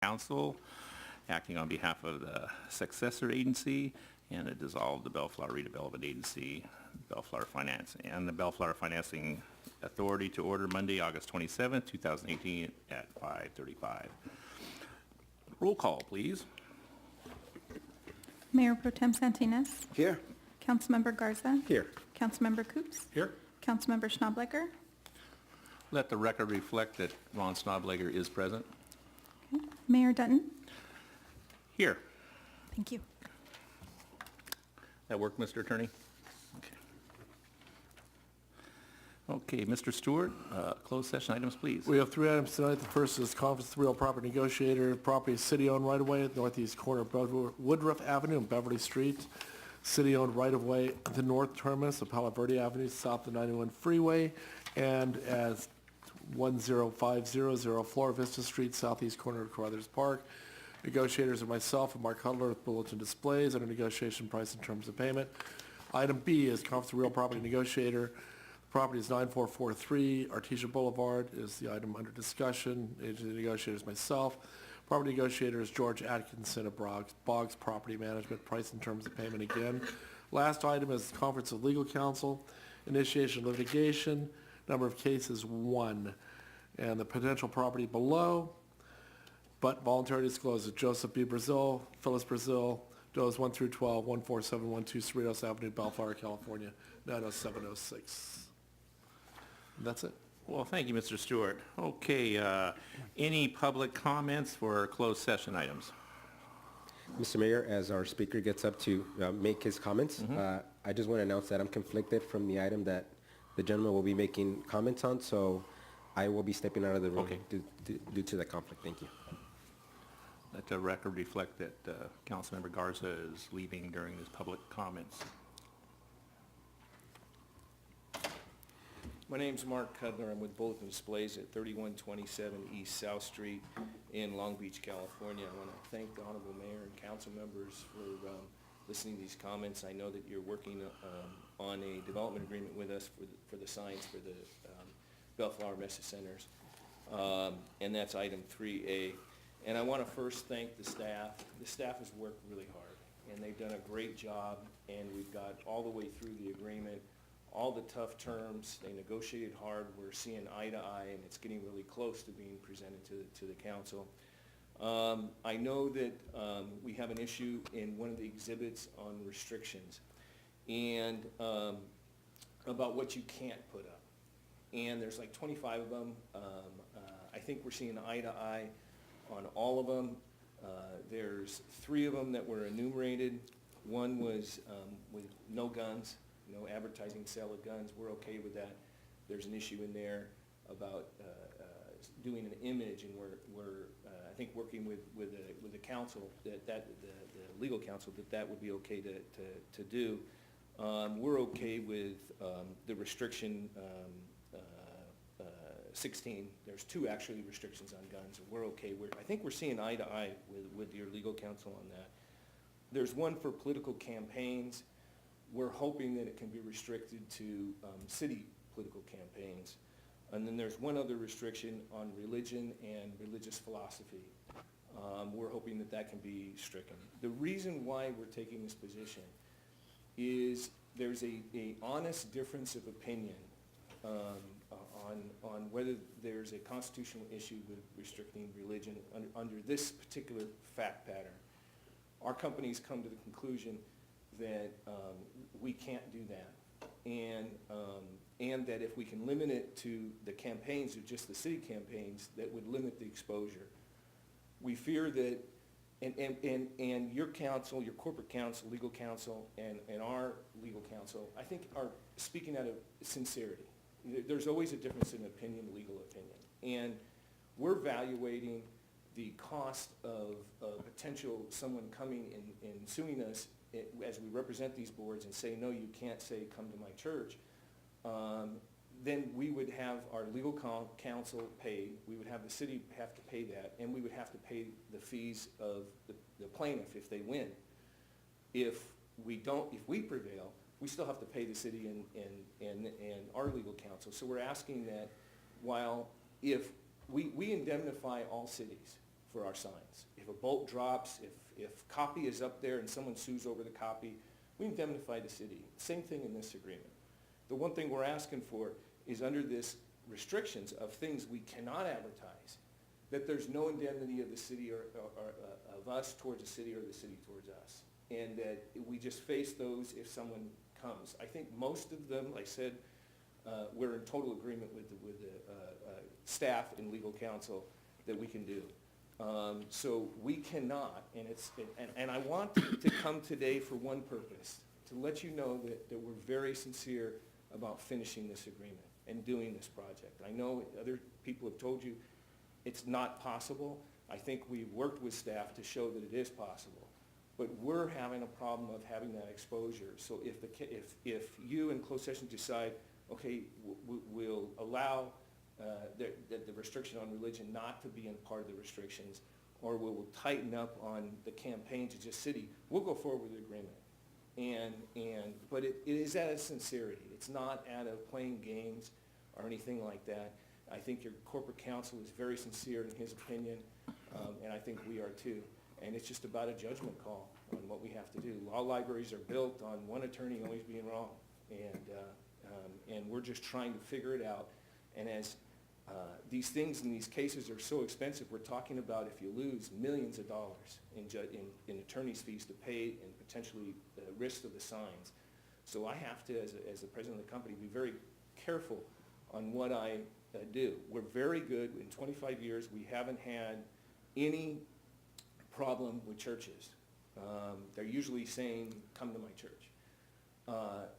Council, acting on behalf of the successor agency, and to dissolve the Bellflower Redevelopment Agency, Bellflower Finance, and the Bellflower Financing Authority to order Monday, August 27th, 2018 at 5:35. Roll call, please. Mayor Pro Tem Santinas. Here. Councilmember Garza. Here. Councilmember Coops. Here. Councilmember Schnableger. Let the record reflect that Ron Schnableger is present. Okay. Mayor Dutton. Here. Thank you. That work, Mr. Attorney? Okay, Mr. Stewart, closed session items, please. We have 3 items tonight. The first is conference with real property negotiator. Property is city-owned right-of-way at northeast corner of Woodruff Avenue and Beverly Street. City-owned right-of-way at the north terminus of Palo Verde Avenue, south of 91 Freeway, and as 10500 Flora Vista Street, southeast corner of Carruthers Park. Negotiators are myself and Mark Hudler with Bulletin Displays under negotiation price and terms of payment. Item B is conference with real property negotiator. Property is 9443 Artesia Boulevard is the item under discussion. Agent of the negotiator is myself. Property negotiator is George Atkinson of Boggs Property Management. Price and terms of payment again. Last item is conference of legal counsel. Initiation of litigation. Number of cases 1. And the potential property below, but voluntary disclosure: Joseph B. Brazil, Phyllis Brazil, Does 1 through 12, 14712 Cerritos Avenue, Bellflower, California, 90706. That's it. Well, thank you, Mr. Stewart. Okay, any public comments for closed session items? Mr. Mayor, as our speaker gets up to make his comments, I just want to announce that I'm conflicted from the item that the gentleman will be making comments on, so I will be stepping out of the room due to that conflict. Thank you. Let the record reflect that Councilmember Garza is leaving during his public comments. My name's Mark Cudler. I'm with Bulletin Displays at 3127 East South Street in Long Beach, California. I want to thank the Honorable Mayor and council members for listening to these comments. I know that you're working on a development agreement with us for the signs for the Bellflower Message Centers, and that's item 3A. And I want to first thank the staff. The staff has worked really hard, and they've done a great job, and we've got all the way through the agreement. All the tough terms, they negotiated hard. We're seeing eye to eye, and it's getting really close to being presented to the council. I know that we have an issue in one of the exhibits on restrictions and about what you can't put up. And there's like 25 of them. I think we're seeing eye to eye on all of them. There's 3 of them that were enumerated. One was with no guns. No advertising sale of guns. We're okay with that. There's an issue in there about doing an image, and we're I think working with the council that the legal counsel that would be okay to do. We're okay with the restriction 16. There's 2 actually restrictions on guns, and we're okay. I think we're seeing eye to eye with your legal counsel on that. There's one for political campaigns. We're hoping that it can be restricted to city political campaigns. And then there's one other restriction on religion and religious philosophy. We're hoping that can be stricken. The reason why we're taking this position is there's a honest difference of opinion on whether there's a constitutional issue with restricting religion under this particular fact pattern. Our company's come to the conclusion that we can't do that, and that if we can limit it to the campaigns or just the city campaigns, that would limit the exposure. We fear that, and your counsel, your corporate counsel, legal counsel, and our legal counsel, I think are speaking out of sincerity. There's always a difference in opinion, legal opinion, and we're evaluating the cost of potential someone coming and suing us as we represent these boards and say, no, you can't say, come to my church. Then we would have our legal counsel pay, we would have the city have to pay that, and we would have to pay the fees of the plaintiff if they win. If we prevail, we still have to pay the city and our legal counsel. So we're asking that if we indemnify all cities for our signs. If a bolt drops, if copy is up there and someone sues over the copy, we indemnify the city. Same thing in this agreement. The one thing we're asking for is under this restrictions of things we cannot advertise, that there's no indemnity of the city or of us towards the city or the city towards us. And that we just face those if someone comes. I think most of them, like I said, we're in total agreement with the staff and legal counsel that we can do. So we cannot, and I want to come today for one purpose, to let you know that we're very sincere about finishing this agreement and doing this project. I know other people have told you it's not possible. I think we've worked with staff to show that it is possible. But we're having a problem of having that exposure. So if you in closed session decide, okay, we'll allow the restriction on religion not to be in part of the restrictions, or we'll tighten up on the campaign to just city, we'll go forward with the agreement. But it is out of sincerity. It's not out of playing games or anything like that. I think your corporate counsel is very sincere in his opinion, and I think we are too. And it's just about a judgment call on what we have to do. Law libraries are built on one attorney always being wrong, and we're just trying to figure it out. And as these things in these cases are so expensive, we're talking about if you lose millions of dollars in attorney's fees to pay and potentially the risk of the signs. So I have to, as the president of the company, be very careful on what I do. We're very good. In 25 years, we haven't had any problem with churches. They're usually saying, come to my church.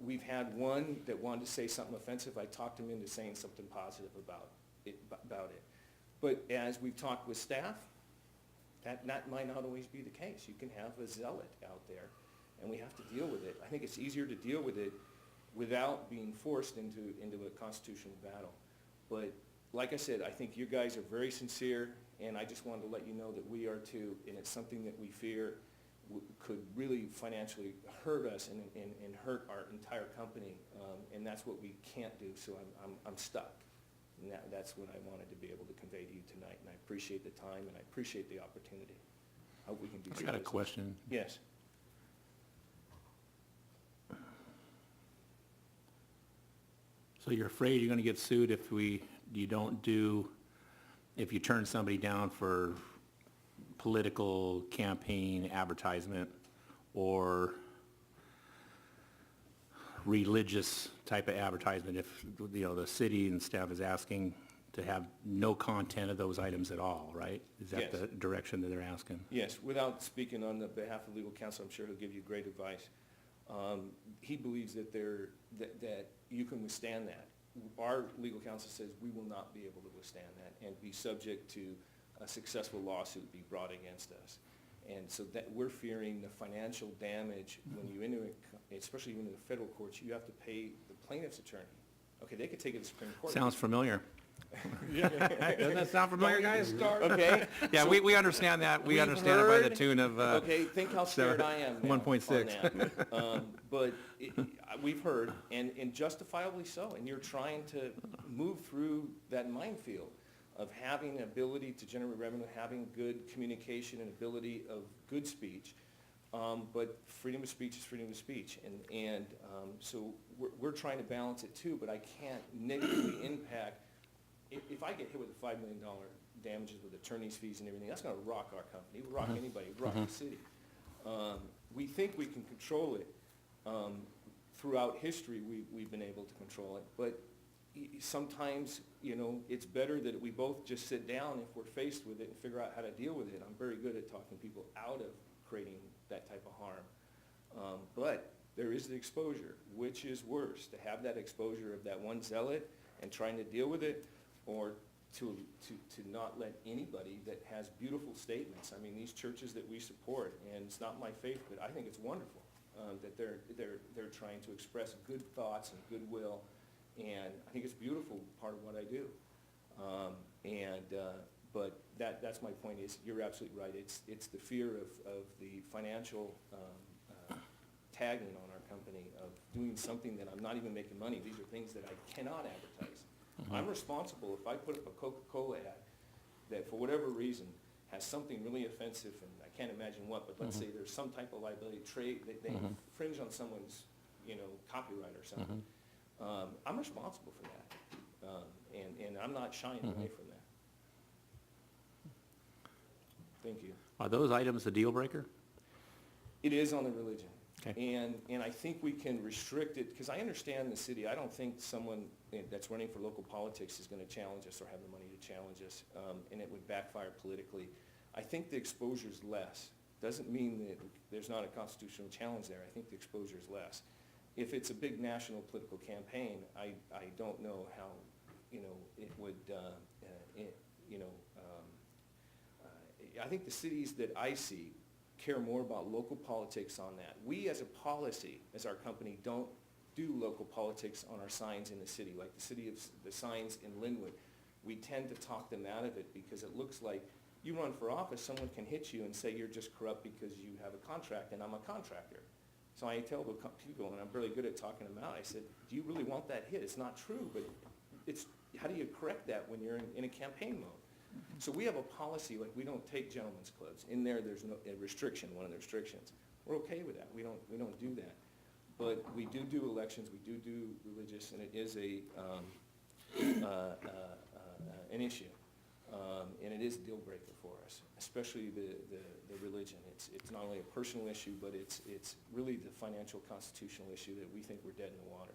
We've had one that wanted to say something offensive. I talked him into saying something positive about it. But as we've talked with staff, that might not always be the case. You can have a zealot out there, and we have to deal with it. I think it's easier to deal with it without being forced into a constitutional battle. But like I said, I think you guys are very sincere, and I just wanted to let you know that we are too, and it's something that we fear could really financially hurt us and hurt our entire company, and that's what we can't do, so I'm stuck. And that's what I wanted to be able to convey to you tonight, and I appreciate the time, and I appreciate the opportunity. I hope we can do I got a question. Yes. So you're afraid you're going to get sued if if you turn somebody down for political campaign advertisement or religious type of advertisement, if the city and staff is asking to have no content of those items at all, right? Is that Yes. the direction that they're asking? Yes, without speaking on the behalf of legal counsel, I'm sure he'll give you great advice. He believes that that you can withstand that. Our legal counsel says we will not be able to withstand that and be subject to a successful lawsuit be brought against us. And so that we're fearing the financial damage when you especially when in the federal courts, you have to pay the plaintiff's attorney. Okay, they could take it to the Supreme Court. Sounds familiar. Doesn't that sound familiar, guys? Okay. Yeah, so we understand that. We we've understand it by the heard- tune of, Okay, think how scared I am now 1.6. on that. But we've heard, and justifiably so, and you're trying to move through that minefield of having ability to generate revenue, having good communication and ability of good speech. But freedom of speech is freedom of speech. And so we're trying to balance it too, but I can't negatively impact. If I get hit with a $5 million damages with attorney's fees and everything, that's going to rock our company. It will rock anybody, rock the city. We think we can control it. Throughout history, we've been able to control it. But sometimes, it's better that we both just sit down if we're faced with it and figure out how to deal with it. I'm very good at talking people out of creating that type of harm. But there is the exposure. Which is worse, to have that exposure of that one zealot and trying to deal with it, or to not let anybody that has beautiful statements. I mean, these churches that we support, and it's not my faith, but I think it's wonderful that they're trying to express good thoughts and goodwill, and I think it's a beautiful part of what I do. But that's my point. Is you're absolutely right. It's the fear of the financial tagging on our company of doing something that I'm not even making money. These are things that I cannot advertise. I'm responsible if I put up a Coca-Cola ad that for whatever reason has something really offensive, and I can't imagine what, but let's say there's some type of liability trade, they infringe on someone's, copyright or something. I'm responsible for that, and I'm not shying away from that. Thank you. Are those items a deal breaker? It is on the religion. Okay. And I think we can restrict it, because I understand the city. I don't think someone that's running for local politics is going to challenge us or have the money to challenge us, and it would backfire politically. I think the exposure is less. Doesn't mean that there's not a constitutional challenge there. I think the exposure is less. If it's a big national political campaign, I don't know how, it would, I think the cities that I see care more about local politics on that. We as a policy, as our company, don't do local politics on our signs in the city, like the signs in Linwood. We tend to talk them out of it because it looks like you run for office, someone can hit you and say you're just corrupt because you have a contract and I'm a contractor. So I tell the people, and I'm really good at talking them out, I said, do you really want that hit? It's not true, but how do you correct that when you're in a campaign mode? So we have a policy, like we don't take gentlemen's clubs. In there, there's a restriction, one of the restrictions. We're okay with that. We don't do that. But we do elections, we do religious, and it is an issue. And it is a deal breaker for us, especially the religion. It's not only a personal issue, but it's really the financial constitutional issue that we think we're dead in the water.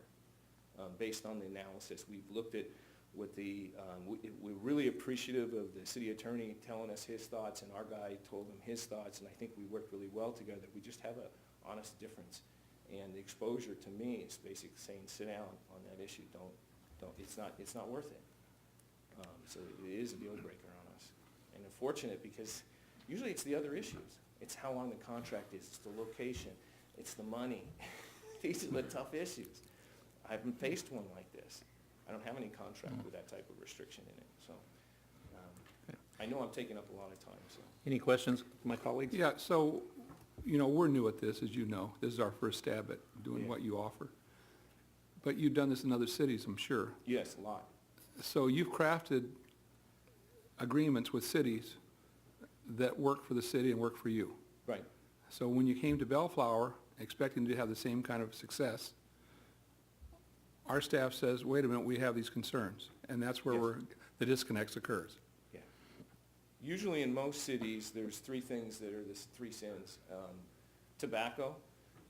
Based on the analysis, we've looked at what we're really appreciative of the city attorney telling us his thoughts, and our guy told him his thoughts, and I think we worked really well together. We just have an honest difference. And the exposure to me is basically saying, sit down on that issue. Don't, it's not worth it. So it is a deal breaker on us. And unfortunate because usually it's the other issues. It's how long the contract is, it's the location, it's the money. These are the tough issues. I haven't faced one like this. I don't have any contract with that type of restriction in it. So I know I'm taking up a lot of time. So Any questions, my colleagues? Yeah, so, we're new at this, as you know. This is our first stab at doing what you offer. But you've done this in other cities, I'm sure. yes, a lot. So you've crafted agreements with cities that work for the city and work for you. Right. So when you came to Bellflower, expecting to have the same kind of success, our staff says, wait a minute, we have these concerns. And that's where Yes. the disconnect occurs. Yeah. Usually in most cities, there's three things that are the three sins. Tobacco,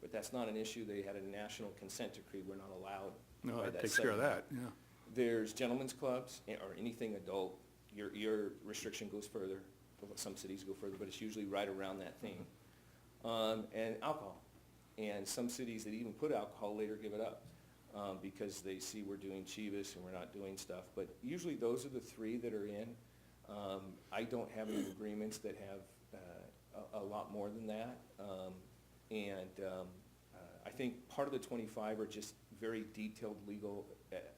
but that's not an issue. They had a national consent decree. We're not allowed. No, by that takes care of settlement. that, yeah. There's gentlemen's clubs or anything adult. Your restriction goes further. Some cities go further, but it's usually right around that thing. And alcohol. And some cities that even put alcohol later give it up because they see we're doing Chivas and we're not doing stuff. But usually those are the three that are in. I don't have any agreements that have a lot more than that. I think part of the 25 are just very detailed legal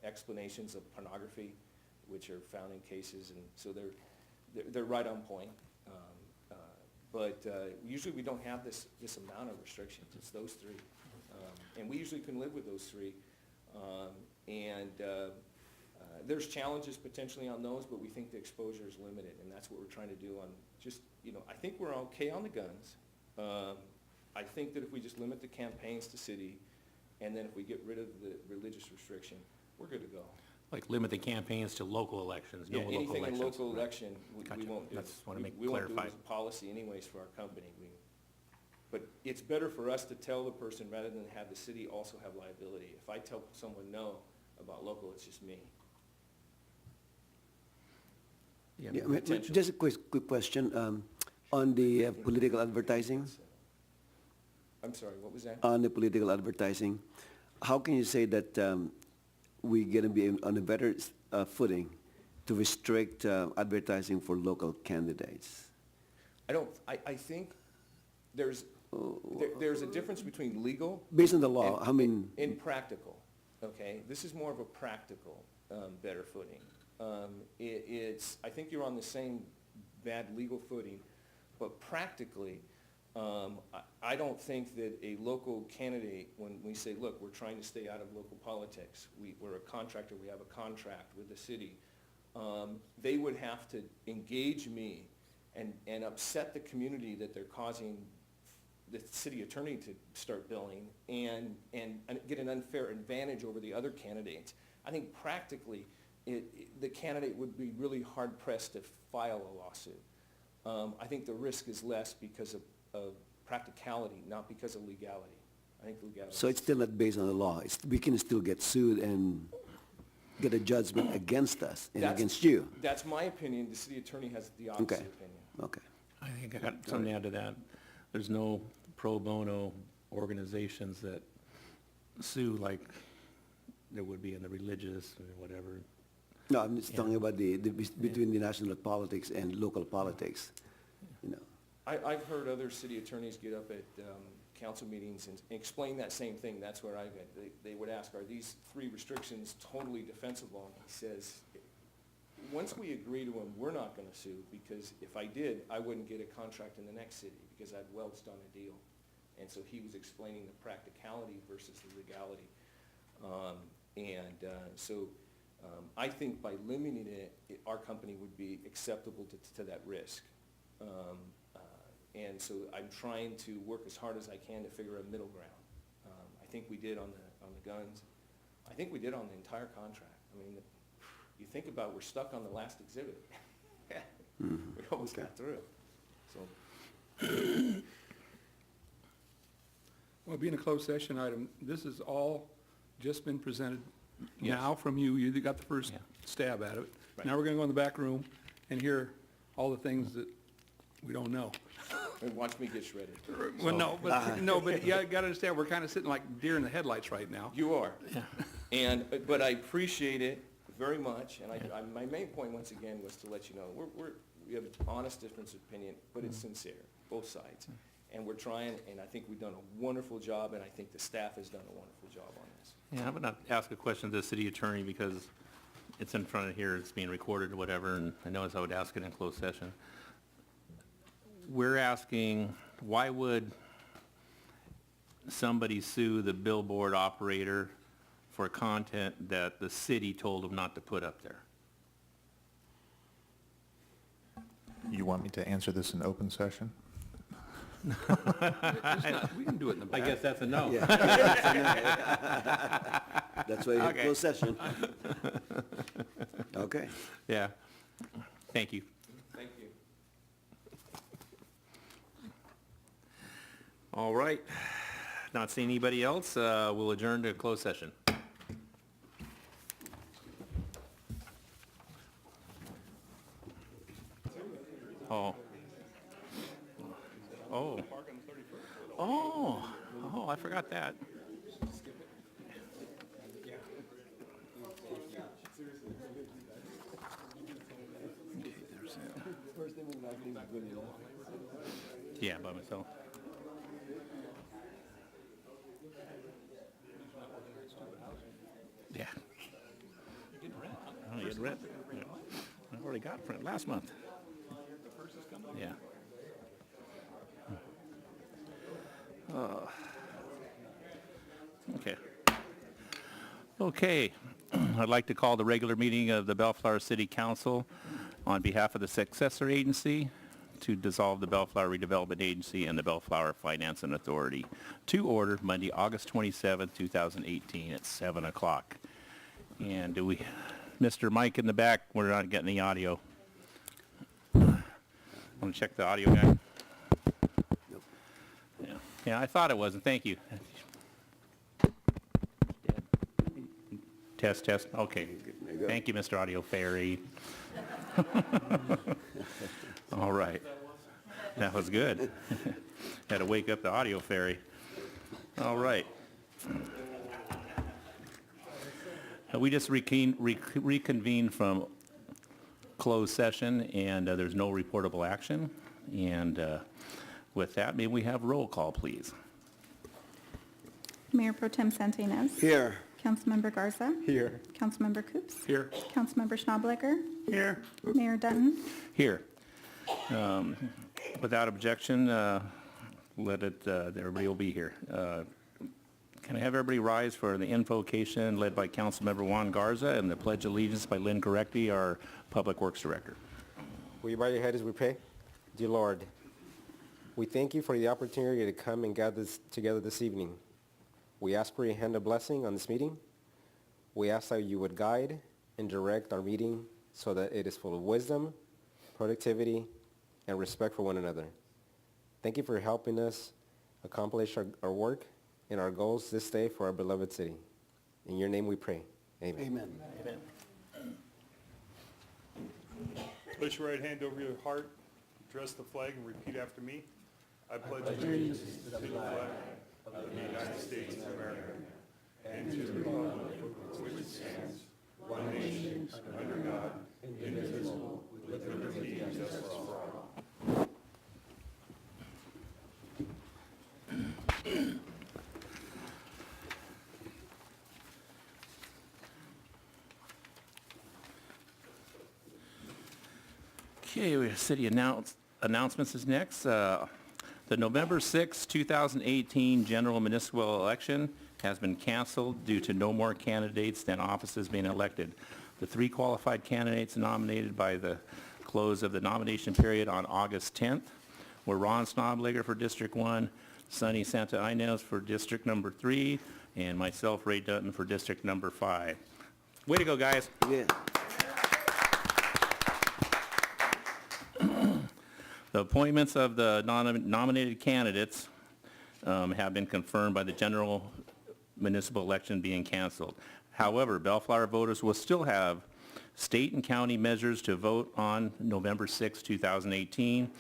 explanations of pornography, which are found in cases, and so they're right on point. But usually we don't have this amount of restrictions. It's those three, and we usually can live with those three. There's challenges potentially on those, but we think the exposure is limited, and that's what we're trying to do on just, I think we're okay on the guns. I think that if we just limit the campaigns to city, and then if we get rid of the religious restriction, we're good to go. Like limit the campaigns to local elections, no Yeah, local elections? anything in local Right. election, we Gotcha. won't do. That's what I make We won't do it clarified. as a policy anyways for our company. But it's better for us to tell the person rather than have the city also have liability. If I tell someone no about local, it's just me. Yeah, Yeah, Potential. just a quick question on the political advertising. I'm sorry, what was that? On the political advertising, how can you say that we're going to be on a better footing to restrict advertising for local candidates? I think there's a difference between legal Based on the law, and practical, okay? This is more of a practical, better footing. I think you're on the same bad legal footing, but practically, I don't think that a local candidate, when we say, look, we're trying to stay out of local politics, we're a contractor, we have a contract with the city, they would have to engage me and upset the community that they're causing the city attorney to start billing and get an unfair advantage over the other candidates. I think practically, the candidate would be really hard pressed to file a lawsuit. I think the risk is less because of practicality, not because of legality. I think legality. So it's still not based on the law. We can still get sued and get a judgment against us and That's- against you. That's my opinion. The city attorney has the opposite Okay. opinion. Okay. I think I got something to add to that. There's no pro bono organizations that sue like there would be in the religious or whatever. No, I'm just talking about between the national politics and local politics, you know. I've heard other city attorneys get up at council meetings and explain that same thing. That's where I went. They would ask, are these 3 restrictions totally defensible? And he says, once we agree to them, we're not going to sue, because if I did, I wouldn't get a contract in the next city because I'd welched on a deal. And so he was explaining the practicality versus the legality. I think by limiting it, our company would be acceptable to that risk. And so I'm trying to work as hard as I can to figure a middle ground. I think we did on the guns. I think we did on the entire contract. I mean, you think about it, we're stuck on the last exhibit. We almost got through. So, Well, being a closed session item, this has all just been presented Yes. now from you. You got the first Yeah. stab at it. Right. Now we're going to go in the back room and hear all the things that we don't know. and watch me get shredded. Well, no, but you got to understand, we're kind of sitting like deer in the headlights right now. You are. But I appreciate it very much, and my main point, once again, was to let you know, we have an honest difference of opinion, but it's sincere, both sides. And we're trying, and I think we've done a wonderful job, and I think the staff has done a wonderful job on this. Yeah, I'm going to ask a question to the city attorney because it's in front of here, it's being recorded or whatever, and I know as I would ask it in closed session. We're asking, why would somebody sue the billboard operator for content that the city told them not to put up there? You want me to answer this in open session? We can do it in the I back. guess that's a no. Yeah. That's why you have Okay. closed session. Okay. Yeah. Thank you. Thank you. All right. Not seeing anybody else, we'll adjourn to closed session. Oh. Oh. Oh, I forgot that. Yeah, by myself. Yeah. Oh, you had rent. Yeah. I already got rent last month. Yeah. Okay. Okay. I'd like to call the regular meeting of the Bellflower City Council on behalf of the successor agency to dissolve the Bellflower Redevelopment Agency and the Bellflower Finance and Authority to order Monday, August 27, 2018 at 7 o'clock. And do we, Mr. Mike in the back, we're not getting the audio. Want to check the audio guy? Yeah, I thought it wasn't. Thank you. Test, test. Okay. There you go. Thank you, Mr. Audio Fairy. All right. That was good. Had to wake up the audio fairy. All right. We just reconvened from closed session, and there's no reportable action. And with that, may we have roll call, please? Mayor Pro Tem Santinez. Here. Councilmember Garza. Here. Councilmember Coops. Here. Councilmember Schnablecker. Here. Mayor Dutton. Here. Without objection, everybody will be here. Can I have everybody rise for the invocation led by Councilmember Juan Garza and the Pledge of Allegiance by Lynn Gorecki, our Public Works Director. Will you bow your head as we pray? Dear Lord, we thank you for the opportunity to come and gather together this evening. We ask for your hand of blessing on this meeting. We ask that you would guide and direct our meeting so that it is full of wisdom, productivity, and respect for one another. Thank you for helping us accomplish our work and our goals this day for our beloved city. In your name we pray. Amen. Place your right hand over your heart, address the flag, and repeat after me. I pledge allegiance to the flag of the United States of America and to the republic for which it stands, one nation, under God, indivisible, with liberty and justice for all. Okay, we have city announcements is next. The November 6, 2018 general municipal election has been canceled due to no more candidates than offices being elected. The 3 qualified candidates nominated by the close of the nomination period on August 10th were Ron Snobligger for District 1, Sonny Santa Inez for District Number 3, and myself, Ray Dutton, for District Number 5. Way to go, guys. Yeah. The appointments of the nominated candidates have been confirmed by the general municipal election being canceled. However, Bellflower voters will still have state and county measures to vote on November 6, 2018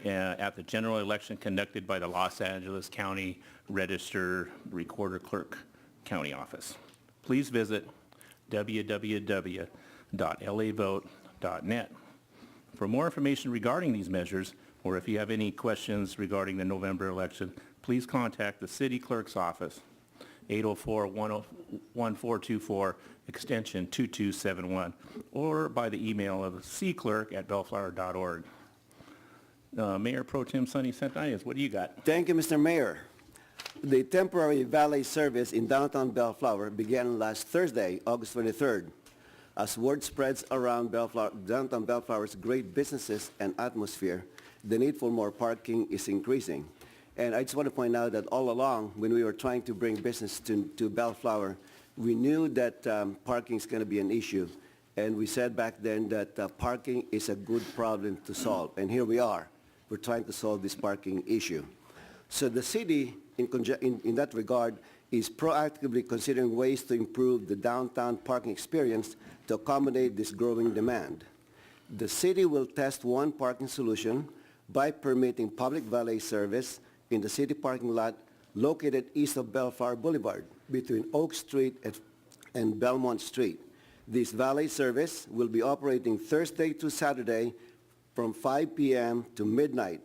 at the general election conducted by the Los Angeles County Register Recorder Clerk County Office. Please visit www.lavote.net. For more information regarding these measures, or if you have any questions regarding the November election, please contact the City Clerk's Office, 804-1424, extension 2271, or by the email of cclerk@bellflower.org. Mayor Pro Tem Sonny Santa Inez, what do you got? Thank you, Mr. Mayor. The temporary valet service in downtown Bellflower began last Thursday, August 23rd. As word spreads around downtown Bellflower's great businesses and atmosphere, the need for more parking is increasing. And I just want to point out that all along, when we were trying to bring business to Bellflower, we knew that parking is going to be an issue. And we said back then that parking is a good problem to solve. And here we are. We're trying to solve this parking issue. So the city, in that regard, is proactively considering ways to improve the downtown parking experience to accommodate this growing demand. The city will test one parking solution by permitting public valet service in the city parking lot located east of Bellflower Boulevard between Oak Street and Belmont Street. This valet service will be operating Thursday to Saturday from 5 p.m. to midnight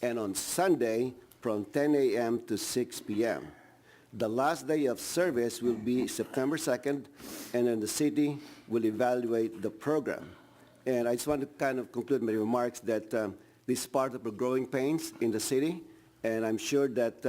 and on Sunday from 10 a.m. to 6 p.m. The last day of service will be September 2nd, and then the city will evaluate the program. And I just want to kind of conclude my remarks that this is part of the growing pains in the city, and I'm sure that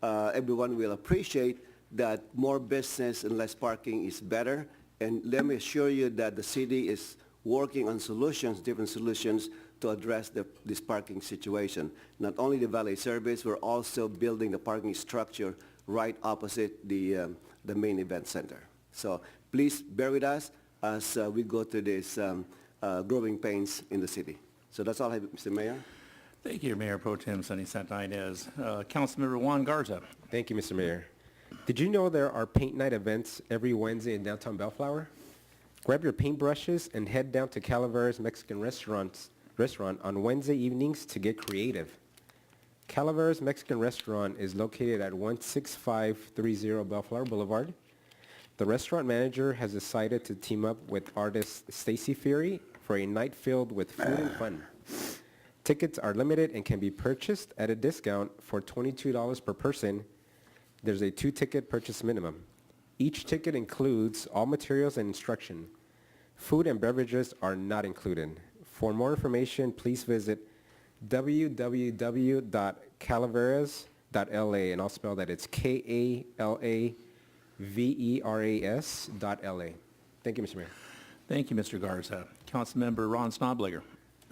everyone will appreciate that more business and less parking is better. And let me assure you that the city is working on solutions, different solutions, to address this parking situation. Not only the valet service, we're also building the parking structure right opposite the main event center. So please bear with us as we go through this growing pains in the city. So that's all I have, Mr. Mayor. Thank you, Mayor Pro Tem Sonny Santa Inez. Councilmember Juan Garza. Thank you, Mr. Mayor. Did you know there are paint night events every Wednesday in downtown Bellflower? Grab your paintbrushes and head down to Calaveras Mexican Restaurant on Wednesday evenings to get creative. Calaveras Mexican Restaurant is located at 16530 Bellflower Boulevard. The restaurant manager has decided to team up with artist Stacy Fury for a night filled with food and fun. Tickets are limited and can be purchased at a discount for $22 per person. There's a 2-ticket purchase minimum. Each ticket includes all materials and instruction. Food and beverages are not included. For more information, please visit www.calaveras.la, and I'll spell that. It's KALAVERAS.LA. Thank you, Mr. Mayor. Thank you, Mr. Garza. Councilmember Ron Snobligger.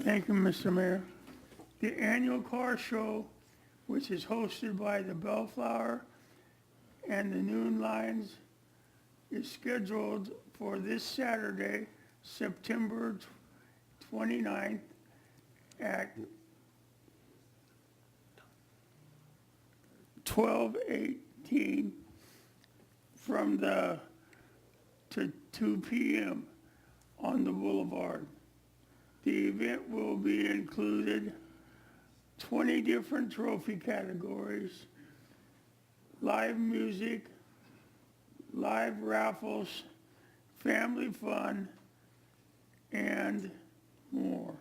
Thank you, Mr. Mayor. The annual car show, which is hosted by the Bellflower and the Noon Lions, is scheduled for this Saturday, September 29th at 12:18 to 2 p.m. on the boulevard. The event will be included 20 different trophy categories, live music, live raffles, family fun, and more.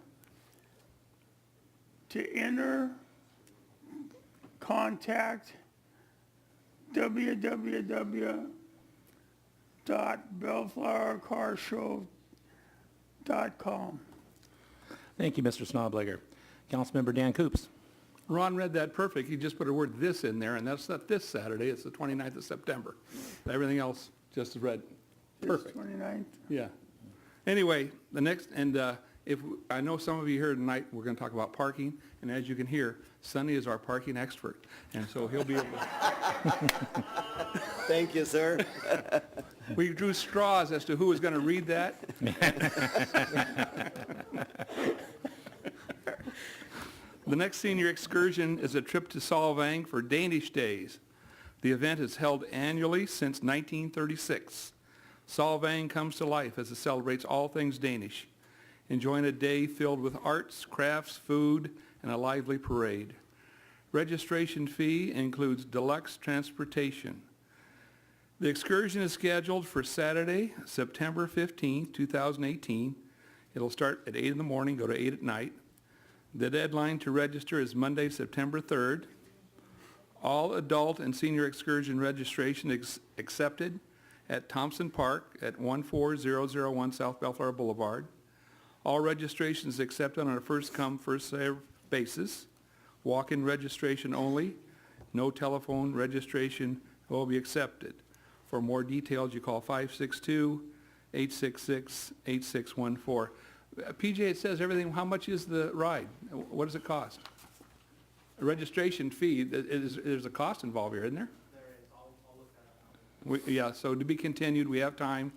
To enter, contact www.bellflowercarshow.com. Thank you, Mr. Snobleger. Councilmember Dan Coops. Ron read that perfect. He just put a word "this" in there, and that's not this Saturday. It's the 29th of September. Everything else just read perfect. 29th. Yeah. Anyway, the next, and if I know some of you here tonight, we're going to talk about parking, and as you can hear, Sonny is our parking expert, and so he'll be able to. Thank you, sir. We drew straws as to who was going to read that. The next senior excursion is a trip to Solvang for Danish Days. The event is held annually since 1936. Solvang comes to life as it celebrates all things Danish, enjoying a day filled with arts, crafts, food, and a lively parade. Registration fee includes deluxe transportation. The excursion is scheduled for Saturday, September 15, 2018. It'll start at 8 in the morning, go to 8 at night. The deadline to register is Monday, September 3rd. All adult and senior excursion registration is accepted at Thompson Park at 14001 South Bellflower Boulevard. All registrations accepted on a first-come, first-served basis. Walk-in registration only. No telephone registration will be accepted. For more details, you call 562-866-8614. PJ, it says everything. How much is the ride? What does it cost? A registration fee. There's a cost involved here, isn't there? There is. I'll look that up. Yeah, so to be continued. We have time,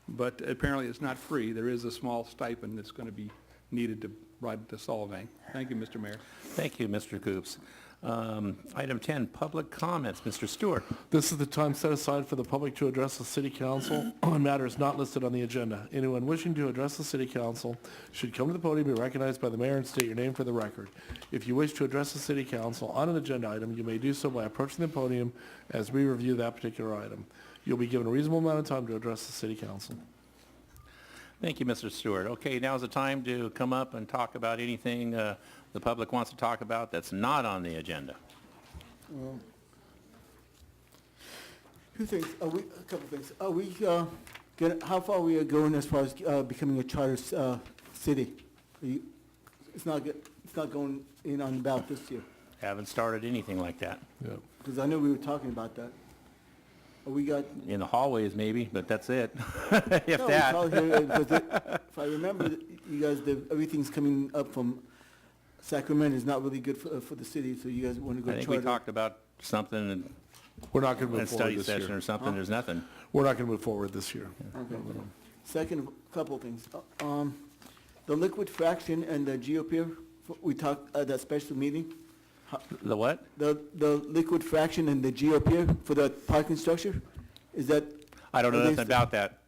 but apparently it's not free. There is a small stipend that's going to be needed to ride to Solvang. Thank you, Mr. Mayor. Thank you, Mr. Coops. Item 10, public comments. Mr. Stewart. This is the time set aside for the public to address the city council on matters not listed on the agenda. Anyone wishing to address the city council should come to the podium, be recognized by the mayor, and state your name for the record. If you wish to address the city council on an agenda item, you may do so by approaching the podium as we review that particular item. You'll be given a reasonable amount of time to address the city council. Thank you, Mr. Stewart. Okay, now's the time to come up and talk about anything the public wants to talk about that's not on the agenda. Two things. A couple things. Are we how far we are going as far as becoming a charter city? It's not going in on the ballot this year. Haven't started anything like that. Yeah. Because I know we were talking about that. We got In the hallways maybe, but that's it. If no, that. It's all here, if I remember, you guys, everything's coming up from Sacramento is not really good for the city, so you guys want to go I think charter. we talked about something in We're not going to a move forward study this session year. or something. There's nothing. We're not going to move forward this year. Okay. Second, couple of things. The liquid fraction and the GeoPeer, we talked at that special meeting. The what? The liquid fraction and the GeoPeer for the parking structure, is that? I don't know are they nothing about that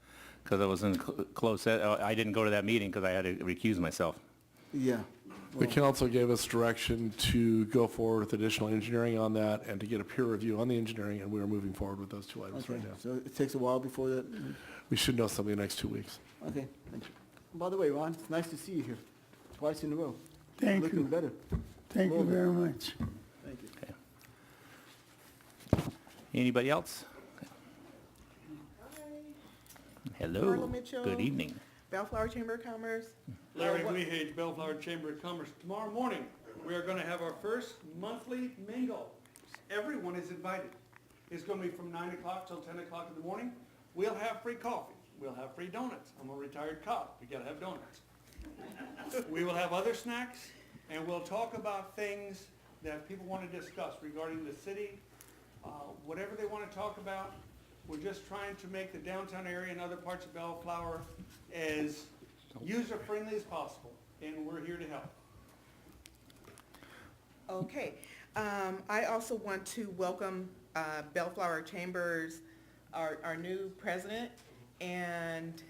because I was in close. I didn't go to that meeting because I had to recuse myself. Yeah. The council gave us direction to go forward with additional engineering on that and to get a peer review on the engineering, and we are moving forward with those two items Okay, right now. so it takes a while before that? We should know something in the next 2 weeks. Okay, thank you. By the way, Ron, it's nice to see you here, twice in a row. Thank Looking you. better. Thank you very much. Thank you. Anybody else? Hello. Marla Mitchell. Good evening. Bellflower Chamber of Commerce. Larry Weehage, Bellflower Chamber of Commerce. Tomorrow morning, we are going to have our first monthly mingle. Everyone is invited. It's going to be from 9 o'clock till 10 o'clock in the morning. We'll have free coffee. We'll have free donuts. I'm a retired cop. You got to have donuts. We will have other snacks. and we'll talk about things that people want to discuss regarding the city, whatever they want to talk about. We're just trying to make the downtown area and other parts of Bellflower as user-friendly as possible, and we're here to help. Okay. I also want to welcome Bellflower Chambers, our new president, and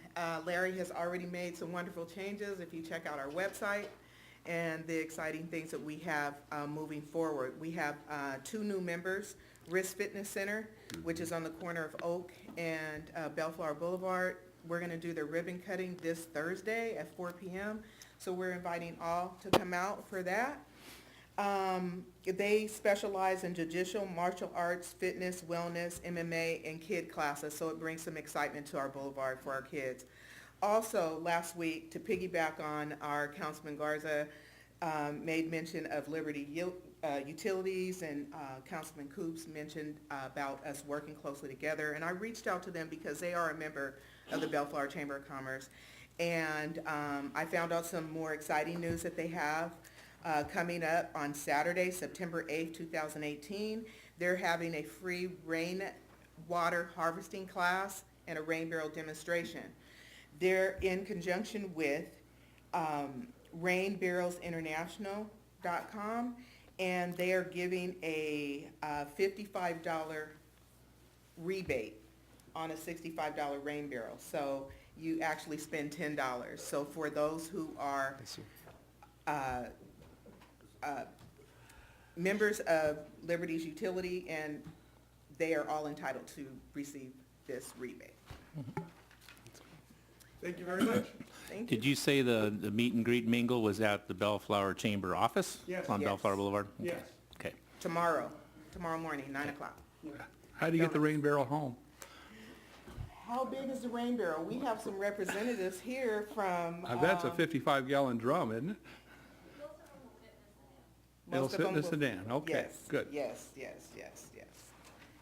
Larry has already made some wonderful changes if you check out our website and the exciting things that we have moving forward. We have 2 new members, Risk Fitness Center, which is on the corner of Oak and Bellflower Boulevard. We're going to do the ribbon cutting this Thursday at 4 p.m. So we're inviting all to come out for that. They specialize in judicial, martial arts, fitness, wellness, MMA, and kid classes, so it brings some excitement to our boulevard for our kids. Also, last week, to piggyback on our Councilman Garza made mention of Liberty Utilities, and Councilman Coops mentioned about us working closely together, and I reached out to them because they are a member of the Bellflower Chamber of Commerce, and I found out some more exciting news that they have. Coming up on Saturday, September 8th, 2018. They're having a free rainwater harvesting class and a rain barrel demonstration. They're in conjunction with rainbarrelsinternational.com, and they are giving a $55 rebate on a $65 rain barrel. So you actually spend $10. So for those who are members of Liberty's Utility, and they are all entitled to receive this rebate. Thank you very much. Thank you. Did you say the meet and greet mingle was at the Bellflower Chamber office? Yes. On Yes. Bellflower Boulevard? Yes. Okay. Tomorrow morning, 9 o'clock. How do you get the rain barrel home? How big is the rain barrel? We have some representatives here from. That's a 55-gallon drum, isn't it? It'll most of fit them in the will- sedan. Okay, Yes, good. Yes.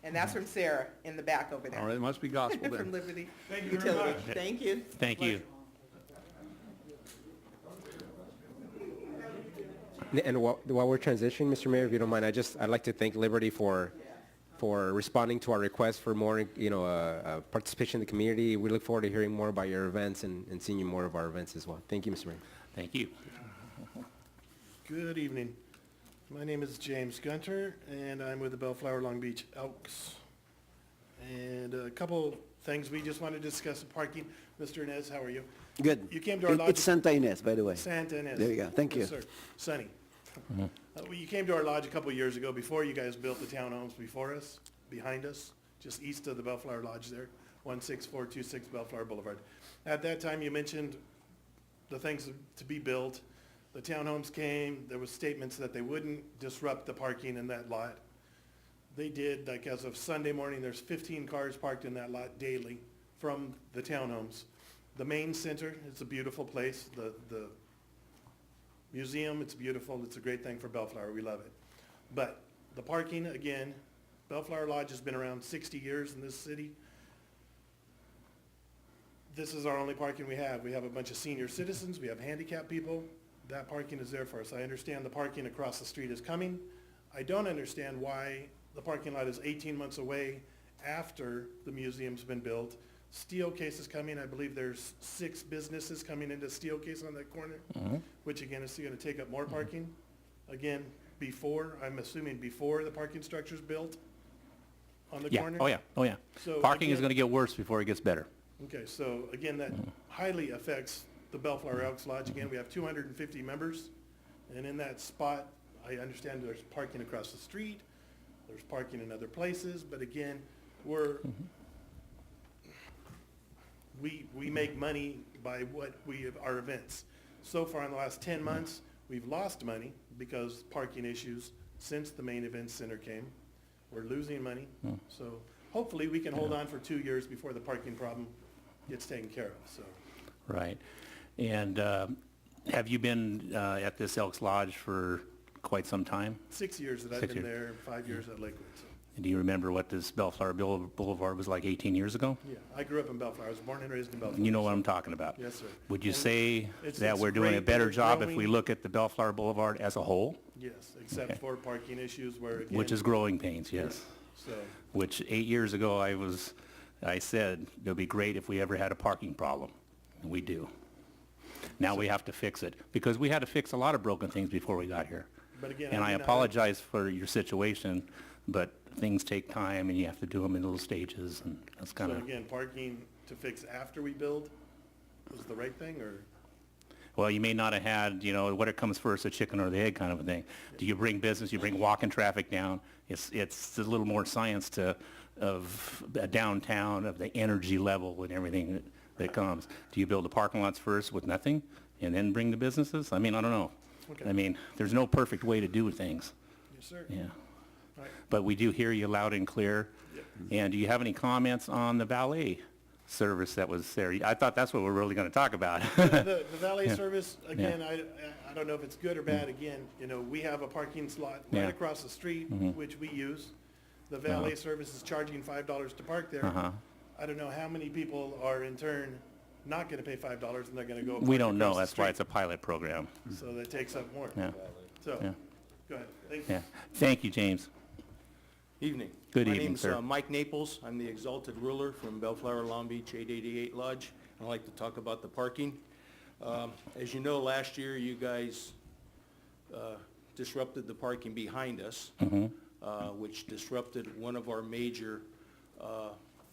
And that's from Sarah in the back over there. All right, it must be gospel From then. Liberty Thank you very Utility. much. Thank you. Thank you. And while we're transitioning, Mr. Mayor, if you don't mind, I'd like to thank Liberty for responding to our request for more, participation in the community. We look forward to hearing more about your events and seeing you more of our events as well. Thank you, Mr. Mayor. Thank you. Good evening. My name is James Gunter, and I'm with the Bellflower Long Beach Elks. And a couple things we just wanted to discuss: parking. Mr. Inez, how are you? Good. You came to our lodge. It's Santa Ines, by the way. Santa Inez. There you go. Thank Yes, you. sir. Sunny. You came to our lodge a couple of years ago, before you guys built the townhomes before us, behind us, just east of the Bellflower Lodge there, 16426 Bellflower Boulevard. At that time, you mentioned the things to be built. The townhomes came, there was statements that they wouldn't disrupt the parking in that lot. They did. Like as of Sunday morning, there's 15 cars parked in that lot daily from the townhomes. The main center, it's a beautiful place. The museum, it's beautiful. It's a great thing for Bellflower. We love it. But the parking, again, Bellflower Lodge has been around 60 years in this city. This is our only parking we have. We have a bunch of senior citizens. We have handicapped people. That parking is there for us. I understand the parking across the street is coming. I don't understand why the parking lot is 18 months away after the museum's been built. Steelcase is coming. I believe there's 6 businesses coming into Steelcase on that corner, which again is going to take up more parking. Again, I'm assuming before the parking structure's built on the Yeah. corner. Oh, yeah. Oh, yeah. So Parking is again- going to get worse before it gets better. Okay, so again, that highly affects the Bellflower Elks Lodge. Again, we have 250 members, and in that spot, I understand there's parking across the street, there's parking in other places, but again, we make money by our events. So far in the last 10 months, we've lost money because parking issues since the main event center came. We're losing money, so hopefully we can hold on for 2 years before the parking problem gets taken care of, so. Right. And have you been at this Elks Lodge for quite some time? 6 years that I've 6 been years. there, 5 years at Lakewood, so. Do you remember what this Bellflower Boulevard was like 18 years ago? Yeah, I grew up in Bellflower. I was born and raised in Bellflower. You know what I'm talking about? Yes, sir. Would you And say it's that we're doing a great, better we're job if we growing. look at the Bellflower Boulevard as a whole? Yes, except Okay. for parking issues where, again. Which is growing pains, yes. So, Which 8 years ago I said it'd be great if we ever had a parking problem. And we do. Now we have to fix it because we had to fix a lot of broken things before we got here. but again. And I mean, apologize for your situation, but things take time and you have to do them in little stages and that's kind So of, again, parking to fix after we build was the right thing, or? well, you may not have had, what comes first, the chicken or the egg kind of a thing. Do you bring business, you bring walking traffic down? It's a little more science of a downtown, of the energy level and everything that comes. Do you build the parking lots first with nothing and then bring the businesses? I mean, I don't know. Okay. I mean, there's no perfect way to do things. Yes, sir. Yeah. All right. But we do hear you loud and clear. Yep. And do you have any comments on the valet service that was there? I thought that's what we're really going to talk about. The valet Yeah. service, again, I don't know if it's good or bad. Again, we have a parking slot right Yeah. across the street, which we use. The Uh-huh. valet service is charging $5 to park there. Uh-huh. I don't know how many people are in turn not gonna pay $5 and they're gonna go. We park don't know. across the That's why street. it's a pilot program. So that takes up more. Yeah. So, Yeah. go ahead. Thank you. Yeah. Thank you, James. Evening. Good My evening, name's sir. Mike Naples. I'm the Exalted Ruler from Bellflower, Long Beach, 888 Lodge. I'd like to talk about the parking. As you know, last year, you guys disrupted the parking behind us, which disrupted one of our major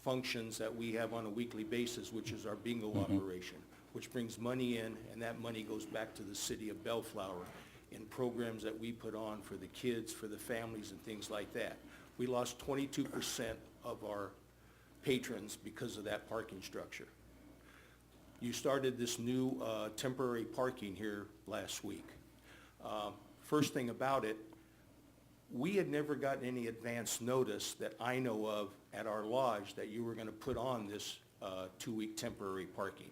functions that we have on a weekly basis, which is our bingo operation, which brings money in, and that money goes back to the city of Bellflower in programs that we put on for the kids, for the families, and things like that. We lost 22% of our patrons because of that parking structure. You started this new temporary parking here last week. First thing about it, we had never gotten any advance notice that I know of at our lodge that you were going to put on this 2-week temporary parking.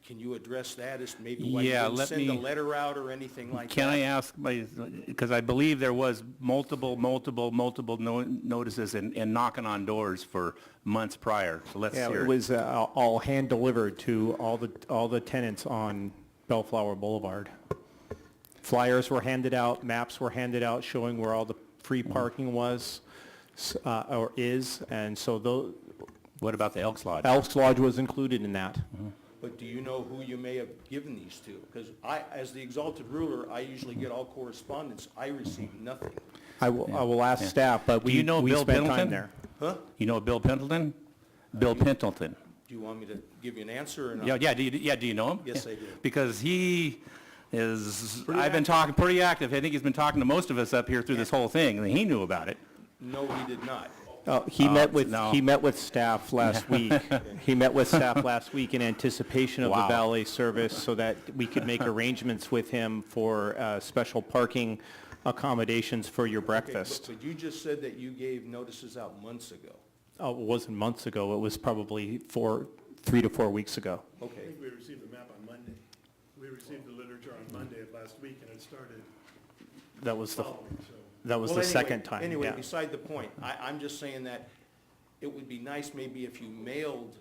Can you address that as maybe why you Yeah, didn't let send a me- letter out or anything like that? Can I ask, because I believe there was multiple notices and knocking on doors for months prior. So let's Yeah, hear it it. was all hand-delivered to all the tenants on Bellflower Boulevard. Flyers were handed out, maps were handed out showing where all the free parking was, or is, and so What about the Elks Lodge? Elks Lodge was included in that. But do you know who you may have given these to? Because as the Exalted Ruler, I usually get all correspondence. I receive nothing. I will ask Yeah. staff, but Do we you know we Bill spent time Pendleton? there. Huh? You know Bill Pendleton? Bill Pendleton. Do you want me to give you an answer or not? Yeah, do you know him? Yes, I do. Because he I've been talking, pretty active. I think he's been talking to most of us up here through this whole thing, and he knew about it. No, he did not. He met no. with staff last week. He met with staff last week in anticipation of the Wow. valet service so that we could make arrangements with him for special parking accommodations for your Okay, breakfast. but you just said that you gave notices out months ago. Oh, it wasn't months ago. It was probably 3 to 4 weeks ago. I Okay. think we received the map on Monday. We received the literature on Monday of last week, and it started That was the following, so. that was Well, the anyway- second time. Anyway, yeah. beside the point, I'm just saying that it would be nice maybe if you mailed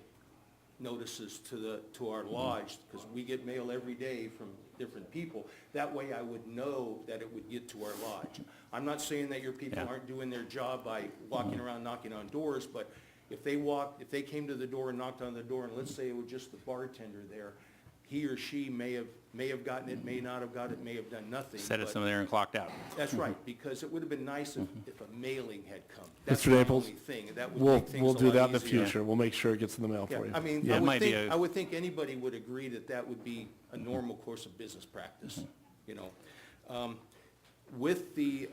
notices to our lodge, because we get mail every day from different people. That way I would know that it would get to our lodge. I'm not saying that your people Yeah. aren't doing their job by walking around knocking on doors, but if they came to the door and knocked on the door, and let's say it was just the bartender there, he or she may have gotten it, may not have got it, may have done nothing. Set it but- somewhere there and clocked out. That's right, because it would have been nice if a mailing had come. Mr. That's my Naples, only thing, and that would We'll, make things we'll a do lot that in the easier. future. We'll make sure it gets in the mail Yeah, for you. I mean, Yeah, it might be I would think anybody would agree that that would be a normal course of business practice, you know. With the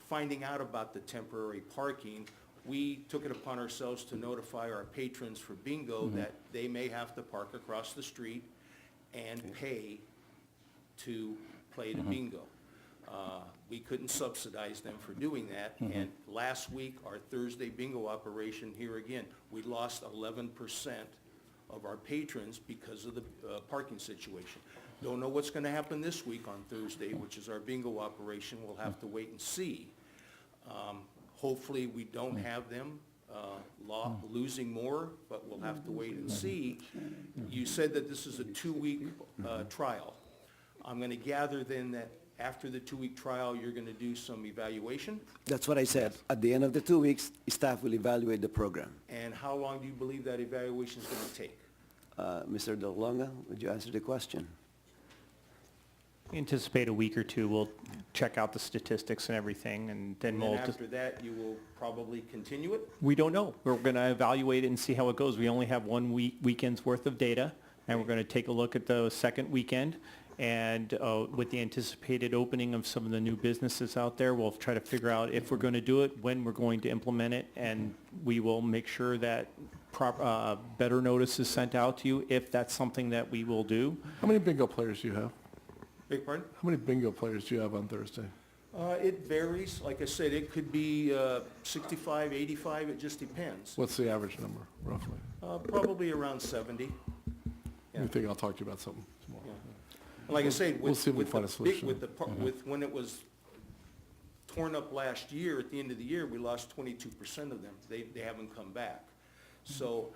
finding out about the temporary parking, we took it upon ourselves to notify our patrons for bingo that they may have to park across the street and pay to play the bingo. We couldn't subsidize them for doing that, and last week, our Thursday bingo operation here again, we lost 11% of our patrons because of the parking situation. Don't know what's going to happen this week on Thursday, which is our bingo operation. We'll have to wait and see. Hopefully, we don't have them losing more, but we'll have to wait and see. You said that this is a 2-week trial. I'm going to gather then that after the 2-week trial, you're going to do some evaluation? That's what I said. At the end of the 2 weeks, staff will evaluate the program. And how long do you believe that evaluation is going to take? Mr. Del Longa, would you answer the question? We anticipate a week or two. We'll check out the statistics and everything, and then And we'll... then after that, you will probably continue it? We don't know. We're going to evaluate it and see how it goes. We only have one weekend's worth of data, and we're going to take a look at the second weekend. And with the anticipated opening of some of the new businesses out there, we'll try to figure out if we're going to do it, when we're going to implement it, and we will make sure that better notice is sent out to you if that's something that we will do. How many bingo players do you have? Beg pardon? How many bingo players do you have on Thursday? It varies. Like I said, it could be 65, 85, it just depends. What's the average number, roughly? Probably around 70. You think I'll talk to you about something tomorrow? And like I say, We'll see if we with find a the solution. with when it was torn up last year, at the end of the year, we lost 22% of them. They haven't come back. So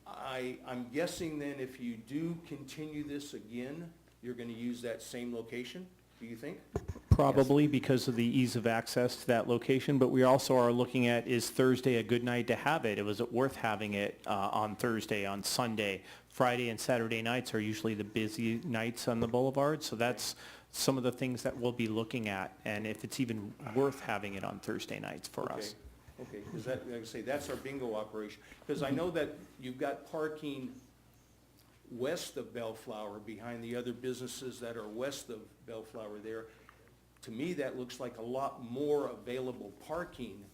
I'm guessing then if you do continue this again, you're going to use that same location, do you think? Probably because of the ease of access to that location, but we also are looking at, is Thursday a good night to have it? Was it worth having it on Thursday, on Sunday? Friday and Saturday nights are usually the busy nights on the boulevard, so that's some of the things that we'll be looking at, and if it's even worth having it on Thursday nights for us. Okay, because that, like I say, that's our bingo operation. Because I know that you've got parking west of Bellflower, behind the other businesses that are west of Bellflower there. To me, that looks like a lot more available parking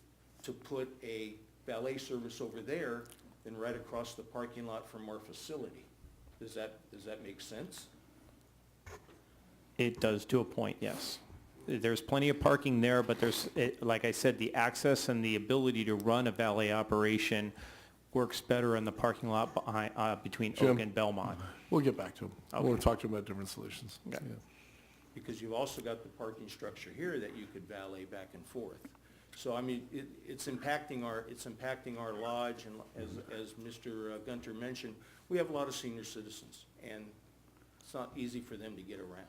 to put a valet service over there than right across the parking lot from our facility. Does that make sense? It does to a point, yes. There's plenty of parking there, but like I said, the access and the ability to run a valet operation works better in the parking lot behind, between Jim, Oak and Belmont. We'll get back to him. I Okay. want to talk to him about different solutions. Okay. Yeah. Because you've also got the parking structure here that you could valet back and forth. So, I mean, it's impacting our lodge, and as Mr. Gunter mentioned, we have a lot of senior citizens, and it's not easy for them to get around.